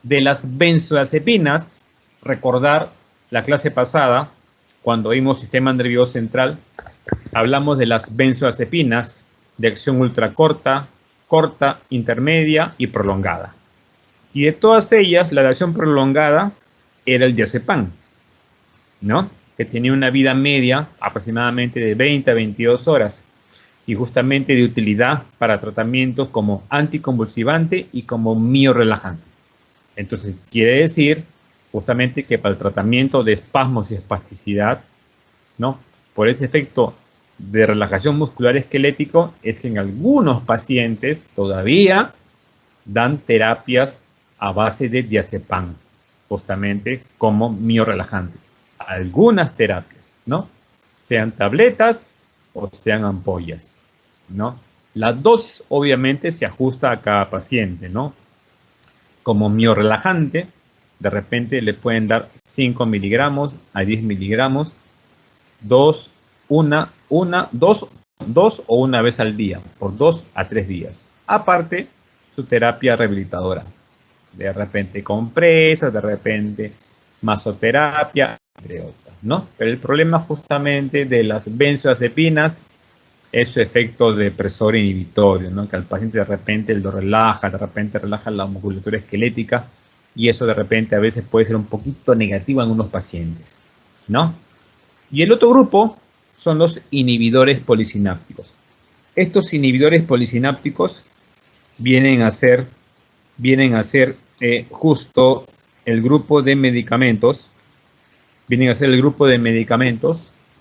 De las benzodiazepinas, recordar la clase pasada, cuando vimos sistema nervioso central, hablamos de las benzodiazepinas de acción ultracorta, corta, intermedia y prolongada. Y de todas ellas, la de acción prolongada era el diazepam, ¿no?, que tenía una vida media aproximadamente de 20 a 22 horas y justamente de utilidad para tratamientos como anticonvulsivante y como miorrelajante. Entonces, quiere decir justamente que para el tratamiento de espasmos y espasticidad, ¿no?, por ese efecto de relajación muscular esquelético, es que en algunos pacientes todavía dan terapias a base de diazepam, justamente como miorrelajante. Algunas terapias, ¿no?, sean tabletas o sean ampollas, ¿no? La dosis obviamente se ajusta a cada paciente, ¿no? Como miorrelajante, de repente le pueden dar 5 miligramos a 10 miligramos, dos o una vez al día, por 2 a 3 días. Aparte, su terapia rehabilitadora. De repente compresas, de repente masoterapia, entre otras, ¿no? Pero el problema justamente de las benzodiazepinas es su efecto depresor inhibitorio, ¿no? Que al paciente de repente lo relaja, de repente relaja la musculatura esquelética y eso de repente a veces puede ser un poquito negativo en algunos pacientes, ¿no? Y el otro grupo son los inhibidores polisinápticos. Estos inhibidores polisinápticos vienen a ser justo el grupo de medicamentos,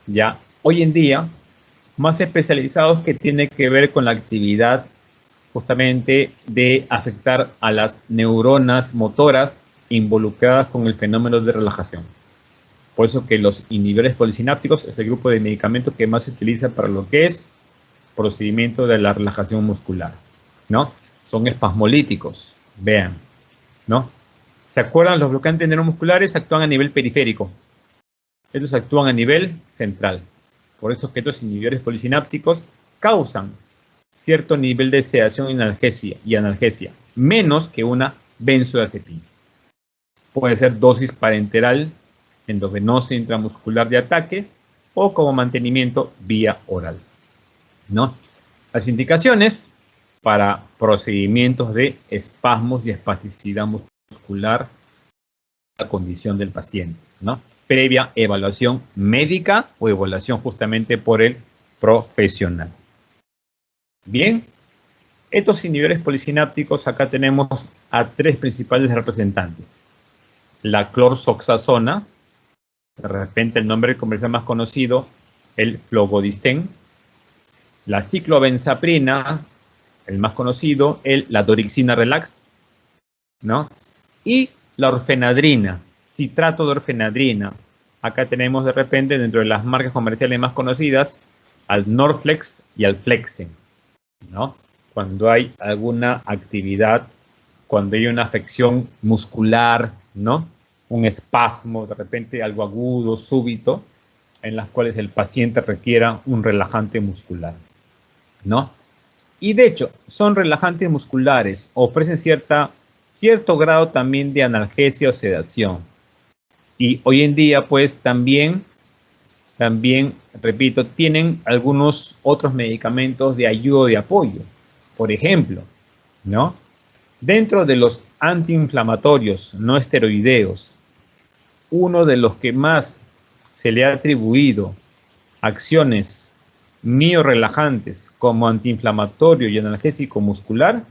ya hoy en día más especializados que tiene que ver con la actividad justamente de afectar a las neuronas motoras involucradas con el fenómeno de relajación. Por eso que los inhibidores polisinápticos es el grupo de medicamentos que más se utiliza para lo que es procedimiento de la relajación muscular, ¿no? Son espasmolíticos, vean, ¿no? ¿Se acuerdan? Los bloqueantes neuromusculares actúan a nivel periférico. Estos actúan a nivel central. Por eso que estos inhibidores polisinápticos causan cierto nivel de sedación y analgesia, menos que una benzodiazepina. Puede ser dosis parenteral, endovenosa intramuscular de ataque o como mantenimiento vía oral, ¿no? Las indicaciones para procedimientos de espasmos y espasticidad muscular, la condición del paciente, ¿no? Previa evaluación médica o evaluación justamente por el profesional. Bien, estos inhibidores polisinápticos, acá tenemos a tres principales representantes. La clorzoxazona, de repente el nombre comercial más conocido, el flogodistén. La ciclobenzaprina, el más conocido, la dorixina relax, ¿no? Y la orfenadrina, citrato de orfenadrina. Acá tenemos de repente dentro de las marcas comerciales más conocidas al Norflex y al Flexen, ¿no? Cuando hay alguna actividad, cuando hay una afección muscular, ¿no? Un espasmo, de repente algo agudo, súbito, en las cuales el paciente requiera un relajante muscular, ¿no? Y de hecho, son relajantes musculares, ofrecen cierto grado también de analgesia o sedación. Y hoy en día, pues, también, repito, tienen algunos otros medicamentos de ayuda o de apoyo. Por ejemplo, ¿no? Dentro de los antiinflamatorios no esteroideos, uno de los que más se le ha atribuido acciones miorelajantes como antiinflamatorio y analgésico muscular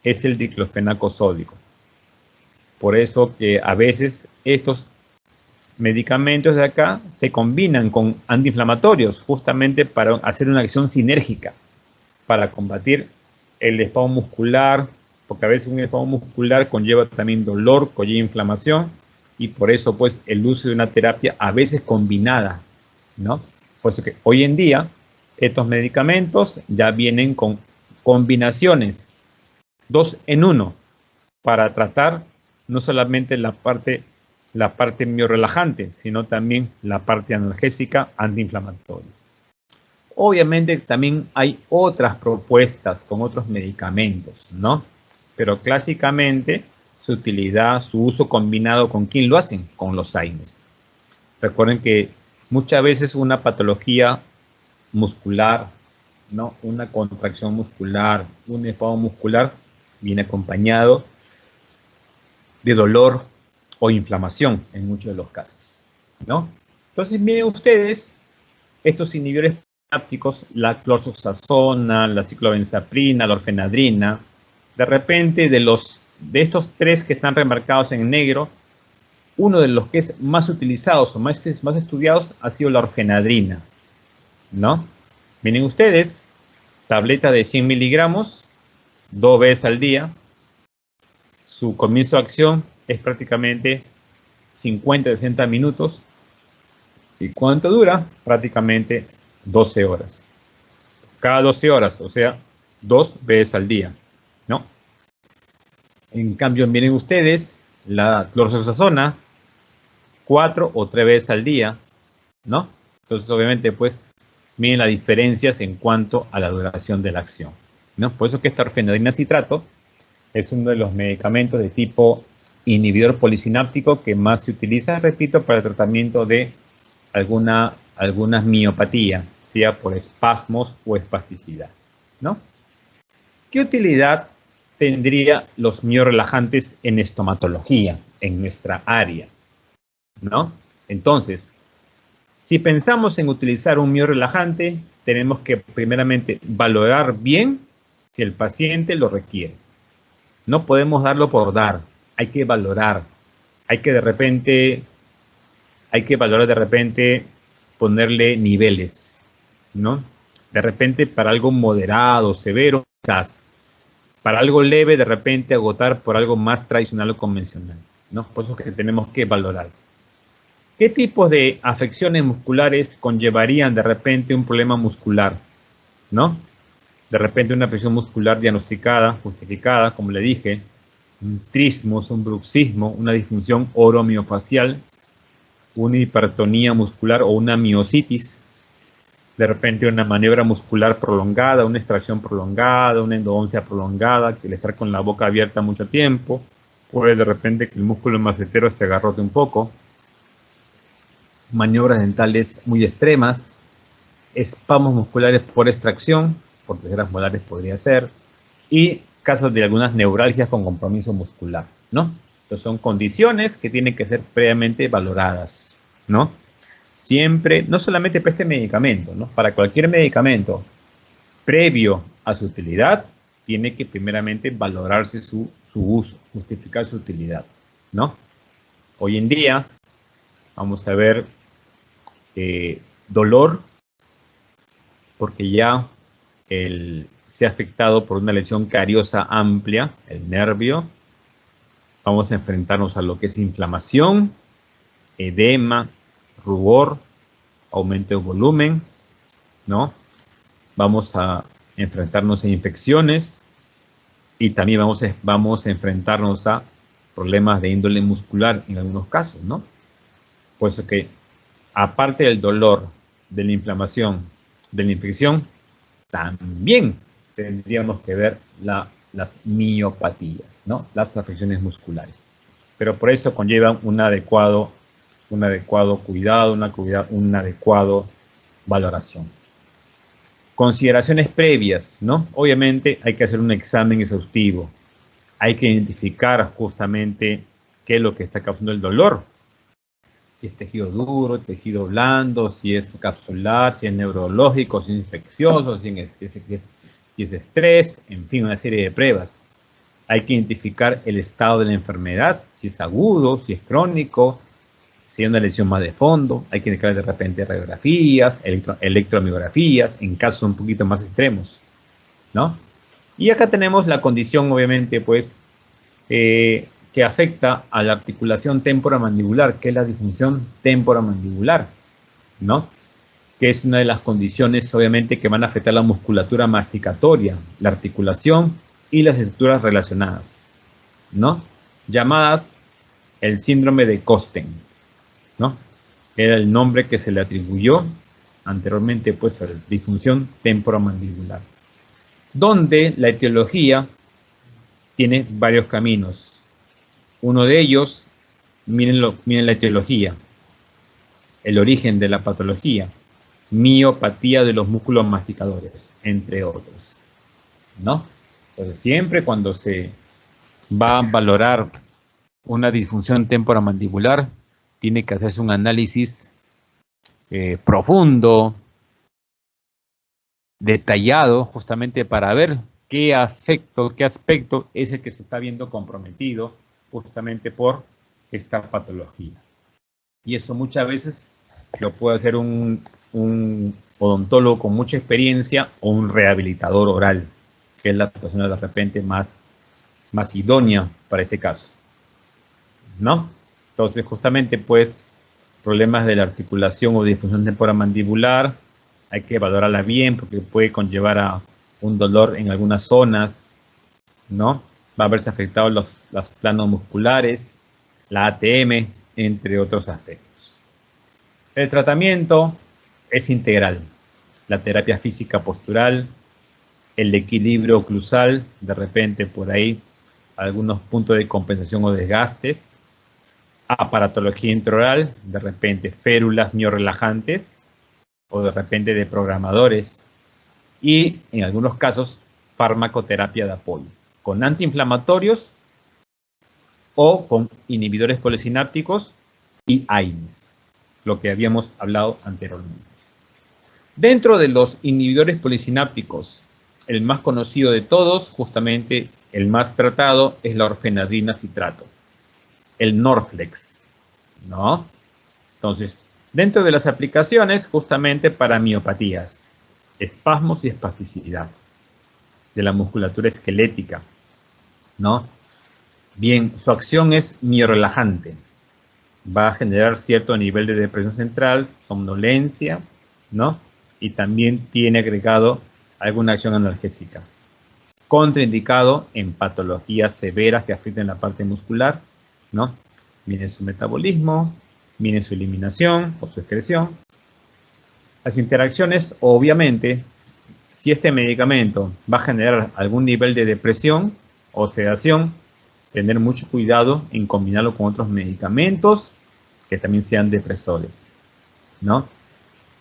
es el diclofenaco sódico. Por eso que a veces estos medicamentos de acá se combinan con antiinflamatorios justamente para hacer una acción sinérgica para combatir el espasmo muscular, porque a veces un espasmo muscular conlleva también dolor, conlleva inflamación, y por eso pues el uso de una terapia a veces combinada, ¿no? Por eso que hoy en día estos medicamentos ya vienen con combinaciones 2 en 1 para tratar no solamente la parte miorelajante, sino también la parte analgésica antiinflamatoria. Obviamente también hay otras propuestas con otros medicamentos, ¿no? Pero clásicamente su utilidad, su uso combinado, ¿con quién lo hacen? Con los AINES. Recuerden que muchas veces una patología muscular, ¿no? Una contracción muscular, un espasmo muscular, viene acompañado de dolor o inflamación en muchos de los casos, ¿no? Entonces, miren ustedes, estos inhibidores polisinápticos, la clorzoxazona, la ciclobenzaprina, la orfenadrina, de repente de estos tres que están remarcados en negro, uno de los que es más utilizados o más estudiados ha sido la orfenadrina, ¿no? Miren ustedes, tableta de 100 miligramos, 2 veces al día. Su comienzo de acción es prácticamente 50-60 minutos. ¿Y cuánto dura? Prácticamente 12 horas. Cada 12 horas, o sea, 2 veces al día, ¿no? En cambio, miren ustedes, la clorzoxazona, 4 o 3 veces al día, ¿no? Entonces, obviamente, pues, miren las diferencias en cuanto a la duración de la acción, ¿no? Por eso que esta orfenadrina citrato es uno de los medicamentos de tipo inhibidor polisináptico que más se utiliza, repito, para el tratamiento de alguna miopatía, sea por espasmos o espasticidad, ¿no? ¿Qué utilidad tendría los miorelajantes en estomatología, en nuestra área, ¿no? Entonces, si pensamos en utilizar un miorelajante, tenemos que primeramente valorar bien si el paciente lo requiere. No podemos darlo por dar, hay que valorar, hay que valorar de repente ponerle niveles, ¿no? De repente para algo moderado, severo, quizás. Para algo leve, de repente agotar por algo más tradicional o convencional, ¿no? Por eso que tenemos que valorar. ¿Qué tipos de afecciones musculares conllevarían de repente un problema muscular, ¿no? De repente una afección muscular diagnosticada, justificada, como le dije, un trismus, un bruxismo, una disfunción oromiofascial, una hipertonía muscular o una miositis, de repente una maniobra muscular prolongada, una extracción prolongada, una endodoncia prolongada, que el estar con la boca abierta mucho tiempo, puede de repente que el músculo macetero se agarrote un poco, maniobras dentales muy extremas, espasmos musculares por extracción, por terceras molares podría ser, y casos de algunas neuralgias con compromiso muscular, ¿no? Entonces son condiciones que tienen que ser previamente valoradas, ¿no? Siempre, no solamente para este medicamento, ¿no? Para cualquier medicamento, previo a su utilidad, tiene que primeramente valorarse su uso, justificar su utilidad, ¿no? Hoy en día, vamos a ver dolor, porque ya se ha afectado por una lesión cariosa amplia, el nervio. Vamos a enfrentarnos a lo que es inflamación, edema, rubor, aumento de volumen, ¿no? Vamos a enfrentarnos a infecciones y también vamos a enfrentarnos a problemas de índole muscular en algunos casos, ¿no? Por eso que, aparte del dolor, de la inflamación, de la infección, también tendríamos que ver las miopatías, ¿no? Las afecciones musculares. Pero por eso conllevan un adecuado cuidado, una adecuada valoración. Consideraciones previas, ¿no? Obviamente hay que hacer un examen exhaustivo. Hay que identificar justamente qué es lo que está causando el dolor. Si es tejido duro, tejido blando, si es capsular, si es neurológico, si es infeccioso, si es estrés, en fin, una serie de pruebas. Hay que identificar el estado de la enfermedad, si es agudo, si es crónico, si hay una lesión más de fondo. Hay que indicar de repente radiografías, electromiografías, en casos un poquito más extremos, ¿no? Y acá tenemos la condición, obviamente, pues, que afecta a la articulación temporomandibular, que es la disfunción temporomandibular, ¿no? Que es una de las condiciones, obviamente, que van a afectar la musculatura masticatoria, la articulación y las estructuras relacionadas, ¿no? Llamadas el síndrome de Costen, ¿no? Era el nombre que se le atribuyó anteriormente, pues, a la disfunción temporomandibular, donde la etiología tiene varios caminos. Uno de ellos, miren la etiología, el origen de la patología, miopatía de los músculos masticadores, entre otros, ¿no? Entonces, siempre cuando se va a valorar una disfunción temporomandibular, tiene que hacerse un análisis profundo, detallado, justamente para ver qué aspecto es el que se está viendo comprometido justamente por esta patología. Y eso muchas veces lo puede hacer un odontólogo con mucha experiencia o un rehabilitador oral, que es la persona de repente más idónea para este caso, ¿no? Entonces, justamente, pues, problemas de la articulación o disfunción temporomandibular, hay que valorarla bien porque puede conllevar a un dolor en algunas zonas, ¿no? Va a verse afectado los planos musculares, la ATM, entre otros aspectos. El tratamiento es integral. La terapia física postural, el equilibrio oclusal, de repente por ahí algunos puntos de compensación o desgastes, aparatología intraoral, de repente férulas miorrelajantes o de repente deprogramadores y en algunos casos farmacoterapia de apoyo con antiinflamatorios o con inhibidores polisinápticos y AINES, lo que habíamos hablado anteriormente. Dentro de los inhibidores polisinápticos, el más conocido de todos, justamente el más tratado, es la orfenadrina citrato, el Norflex, ¿no? Entonces, dentro de las aplicaciones, justamente para miopatías, espasmos y espasticidad. de la musculatura esquelética, ¿no? Bien, su acción es miorelajante. Va a generar cierto nivel de depresión central, somnolencia, ¿no? Y también tiene agregado alguna acción analgésica. Contraindicado en patologías severas que afecten la parte muscular, ¿no? Viene su metabolismo, viene su eliminación o su excreción. Las interacciones, obviamente, si este medicamento va a generar algún nivel de depresión o sedación, tener mucho cuidado en combinarlo con otros medicamentos que también sean depresores, ¿no?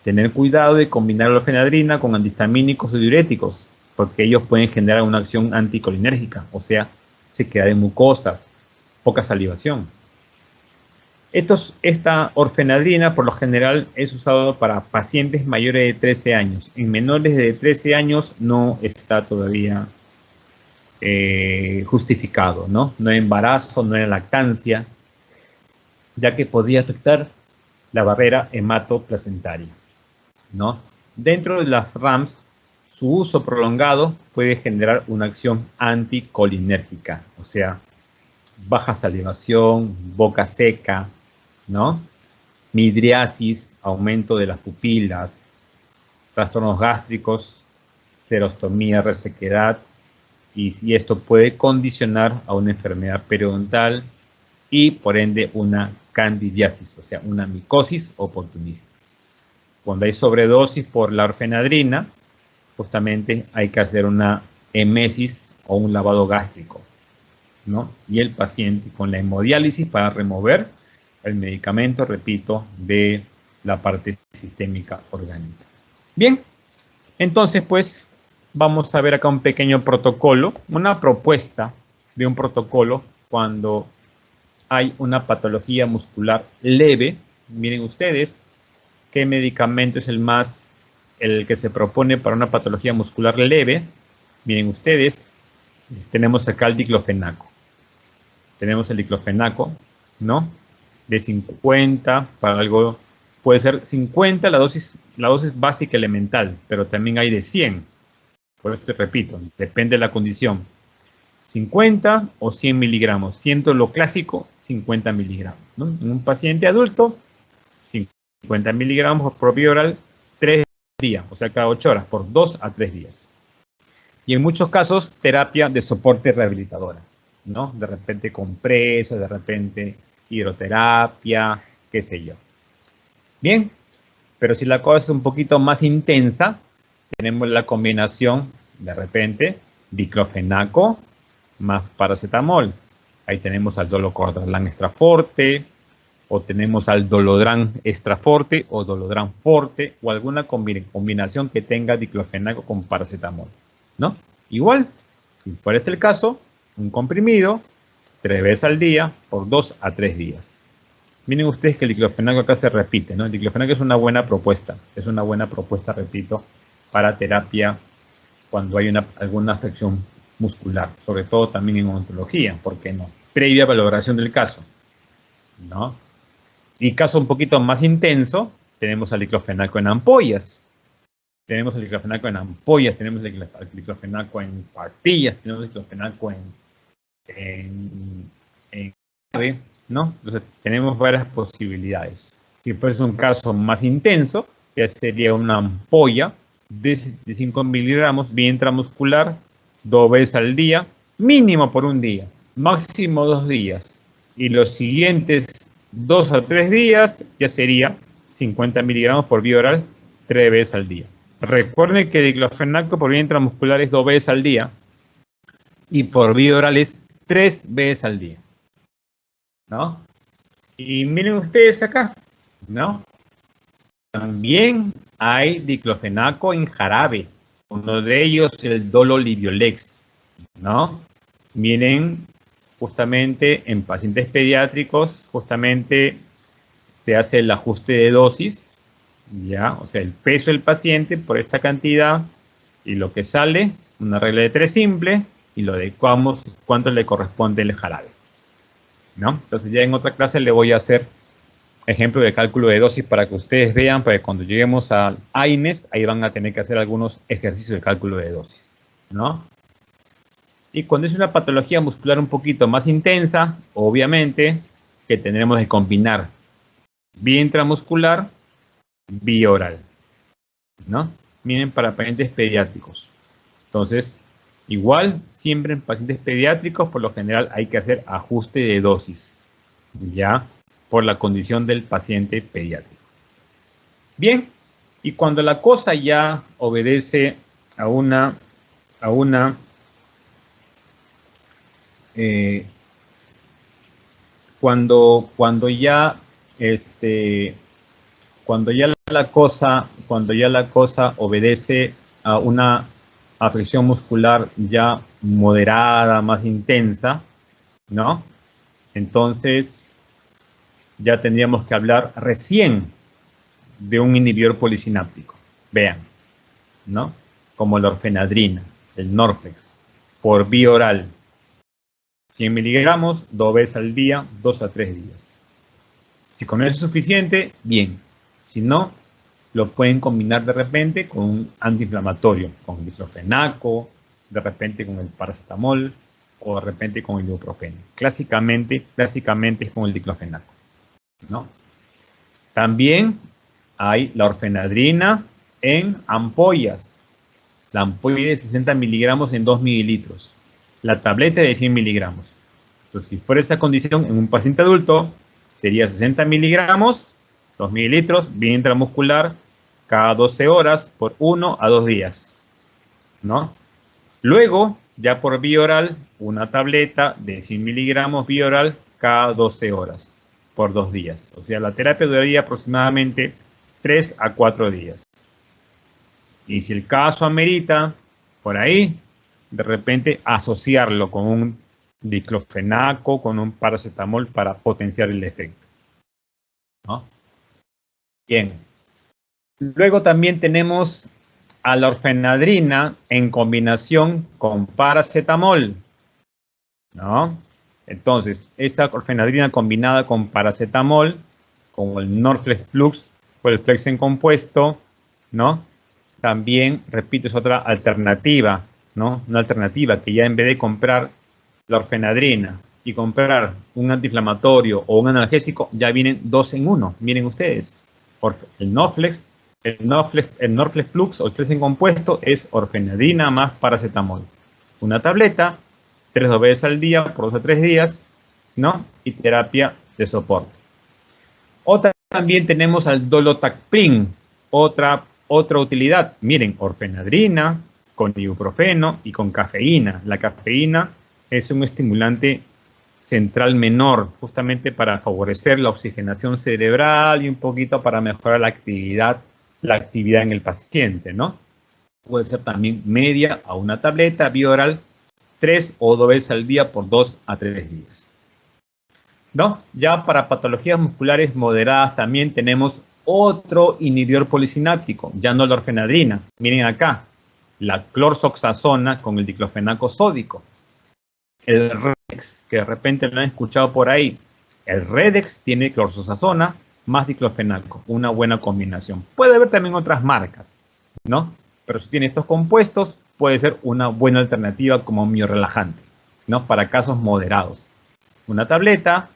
Tener cuidado de combinar la orfenadrina con antihistamínicos o diuréticos, porque ellos pueden generar una acción anticolinérgica, o sea, sequedad de mucosas, poca salivación. Esta orfenadrina, por lo general, es usado para pacientes mayores de 13 años. En menores de 13 años no está todavía justificado, ¿no? No hay embarazo, no hay lactancia, ya que podría afectar la barrera hematoplacentaria, ¿no? Dentro de las RAMs, su uso prolongado puede generar una acción anticolinérgica, o sea, baja salivación, boca seca, ¿no? Midriasis, aumento de las pupilas, trastornos gástricos, serostomía, resequedad, y esto puede condicionar a una enfermedad periodontal y por ende una candidiasis, o sea, una micosis oportunista. Cuando hay sobredosis por la orfenadrina, justamente hay que hacer una emesis o un lavado gástrico, ¿no? Y el paciente con la hemodiálisis para remover el medicamento, repito, de la parte sistémica orgánica. Bien, entonces pues vamos a ver acá un pequeño protocolo, una propuesta de un protocolo cuando hay una patología muscular leve. Miren ustedes qué medicamento es el que se propone para una patología muscular leve. Miren ustedes, tenemos acá el diclofenaco. Tenemos el diclofenaco, ¿no? De 50 para algo, puede ser 50 la dosis básica elemental, pero también hay de 100. Por eso te repito, depende de la condición. 50 o 100 miligramos, siendo lo clásico 50 miligramos, ¿no? En un paciente adulto, 50 miligramos por vía oral, 3 días, o sea, cada 8 horas, por 2 a 3 días. Y en muchos casos, terapia de soporte rehabilitadora, ¿no? De repente compresas, de repente hidroterapia, qué sé yo. Bien, pero si la cosa es un poquito más intensa, tenemos la combinación, de repente, diclofenaco más paracetamol. Ahí tenemos al dolocordalan extra forte, o tenemos al dolodran extra forte, o dolodran forte, o alguna combinación que tenga diclofenaco con paracetamol, ¿no? Igual, si fuera este el caso, un comprimido, 3 veces al día, por 2 a 3 días. Miren ustedes que el diclofenaco acá se repite, ¿no? El diclofenaco es una buena propuesta, repito, para terapia cuando hay alguna afección muscular, sobre todo también en odontología, ¿por qué no? Previa valoración del caso, ¿no? Y caso un poquito más intenso, tenemos al diclofenaco en ampollas. Tenemos el diclofenaco en ampollas, tenemos el diclofenaco en pastillas, tenemos el diclofenaco ¿no? Entonces, tenemos varias posibilidades. Si fuese un caso más intenso, ya sería una ampolla de 5 miligramos, vía intramuscular, 2 veces al día, mínimo por un día, máximo 2 días. Y los siguientes 2 a 3 días ya sería 50 miligramos por vía oral, 3 veces al día. Recuerden que diclofenaco por vía intramuscular es 2 veces al día y por vía oral es 3 veces al día, ¿no? Y miren ustedes acá, ¿no? También hay diclofenaco en jarabe. Uno de ellos es el Dololiviolex, ¿no? Miren, justamente en pacientes pediátricos, justamente se hace el ajuste de dosis, ¿ya? O sea, el peso del paciente por esta cantidad y lo que sale, una regla de 3 simple, y lo adecuamos cuánto le corresponde el jarabe, ¿no? Entonces ya en otra clase le voy a hacer ejemplo de cálculo de dosis para que ustedes vean, para que cuando lleguemos al AINES, ahí van a tener que hacer algunos ejercicios de cálculo de dosis, ¿no? Y cuando es una patología muscular un poquito más intensa, obviamente que tendremos que combinar vía intramuscular, vía oral, ¿no? Miren, para pacientes pediátricos. Entonces, igual, siempre en pacientes pediátricos, por lo general hay que hacer ajuste de dosis, ¿ya? Por la condición del paciente pediátrico. Bien, y cuando la cosa ya obedece a cuando ya la cosa obedece a una afección muscular ya moderada, más intensa, ¿no? Entonces ya tendríamos que hablar recién de un inhibidor polisináptico. Vean, ¿no? Como la orfenadrina, el Norflex, por vía oral. 100 miligramos, 2 veces al día, 2 a 3 días. Si con eso es suficiente, bien. Si no, lo pueden combinar de repente con un antiinflamatorio, con el diclofenaco, de repente con el paracetamol o de repente con el ibuprofeno. Clásicamente es con el diclofenaco, ¿no? También hay la orfenadrina en ampollas. La ampolla de 60 miligramos en 2 mililitros. La tableta de 100 miligramos. Entonces, si fuera esa condición en un paciente adulto, sería 60 miligramos, 2 mililitros, vía intramuscular, cada 12 horas por 1 a 2 días, ¿no? Luego, ya por vía oral, una tableta de 100 miligramos vía oral cada 12 horas por 2 días. O sea, la terapia duraría aproximadamente 3 a 4 días. Y si el caso amerita, por ahí, de repente asociarlo con un diclofenaco, con un paracetamol para potenciar el efecto, ¿no? Bien. Luego también tenemos a la orfenadrina en combinación con paracetamol, ¿no? Entonces, esta orfenadrina combinada con paracetamol, con el Norflex Plus o el Flexen compuesto, ¿no? También, repito, es otra alternativa, ¿no? Una alternativa que ya en vez de comprar la orfenadrina y comprar un antiinflamatorio o un analgésico, ya vienen 2 en 1. Miren ustedes, el Norflex Flux o el Flexen compuesto es orfenadrina más paracetamol. Una tableta, 3 veces al día por 2 a 3 días, ¿no? Y terapia de soporte. También tenemos al Dolotacprin, otra utilidad. Miren, orfenadrina con ibuprofeno y con cafeína. La cafeína es un estimulante central menor, justamente para favorecer la oxigenación cerebral y un poquito para mejorar la actividad en el paciente, ¿no? Puede ser también media a una tableta vía oral 3 o 2 veces al día por 2 a 3 días. ¿No? Ya para patologías musculares moderadas también tenemos otro inhibidor polisináptico, ya no la orfenadrina. Miren acá, la clorzoxazona con el diclofenaco sódico. El Redex, que de repente lo han escuchado por ahí. El Redex tiene clorzoxazona más diclofenaco, una buena combinación. Puede haber también otras marcas, ¿no? Pero si tiene estos compuestos, puede ser una buena alternativa como miorelajante, ¿no? Para casos moderados. Una tableta,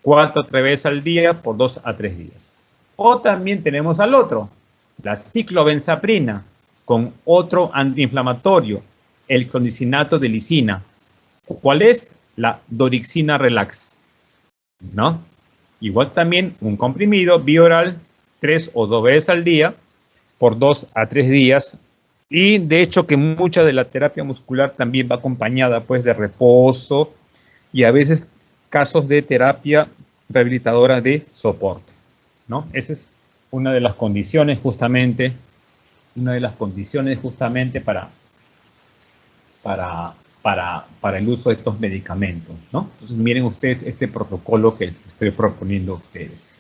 4 o 3 veces al día por 2 a 3 días. O también tenemos al otro, la ciclobenzaprina, con otro antiinflamatorio, el clonidinato de lisina. ¿Cuál es? La dorixina relax, ¿no? Igual también un comprimido bioral 3 o 2 veces al día por 2 a 3 días. Y de hecho que mucha de la terapia muscular también va acompañada pues de reposo y a veces casos de terapia rehabilitadora de soporte, ¿no? Esa es una de las condiciones justamente, para el uso de estos medicamentos, ¿no? Entonces miren ustedes este protocolo que estoy proponiendo a ustedes.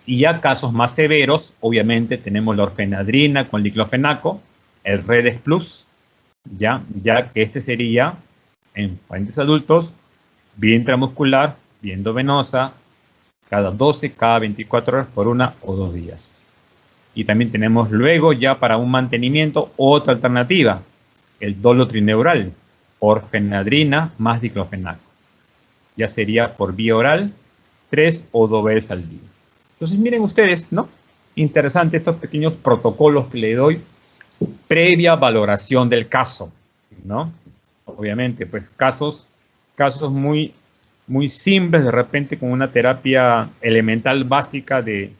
Y ya casos más severos, obviamente tenemos la orfenadrina con diclofenaco, el Redex Plus, ya que este sería en pacientes adultos, vía intramuscular, vía endovenosa, cada 12, cada 24 horas por 1 o 2 días. Y también tenemos luego ya para un mantenimiento otra alternativa, el dolotrineural, orfenadrina más diclofenaco. Ya sería por vía oral 3 o 2 veces al día. Entonces miren ustedes, ¿no? Interesante estos pequeños protocolos que le doy previa valoración del caso, ¿no? Obviamente, pues casos muy simples, de repente con una terapia elemental básica de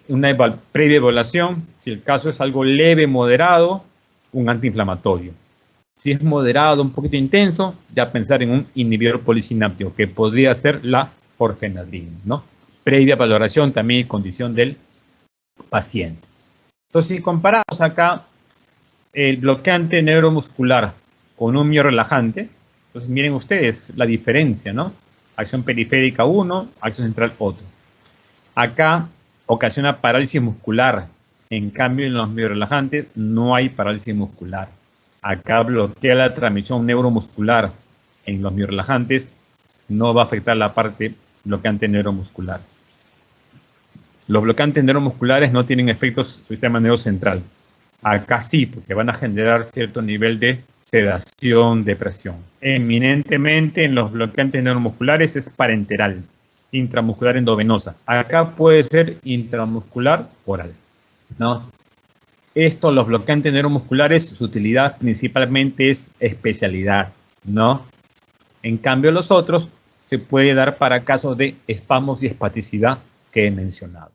una previa evaluación. Si el caso es algo leve, moderado, un antiinflamatorio. Si es moderado, un poquito intenso, ya pensar en un inhibidor polisináptico, que podría ser la orfenadrina, ¿no? Previa valoración también y condición del paciente. Entonces, si comparamos acá el bloqueante neuromuscular con un miorrelajante, entonces miren ustedes la diferencia, ¿no? Acción periférica uno, acción central otro. Acá ocasiona parálisis muscular. En cambio, en los miorrelajantes no hay parálisis muscular. Acá bloquea la transmisión neuromuscular. En los miorrelajantes no va a afectar la parte bloqueante neuromuscular. Los bloqueantes neuromusculares no tienen efectos en el sistema nervioso central. Acá sí, porque van a generar cierto nivel de sedación, depresión. Eminentemente en los bloqueantes neuromusculares es parenteral, intramuscular endovenosa. Acá puede ser intramuscular oral, ¿no? Los bloqueantes neuromusculares, su utilidad principalmente es especialidad, ¿no? En cambio, los otros se puede dar para casos de espasmos y espaticidad que he mencionado.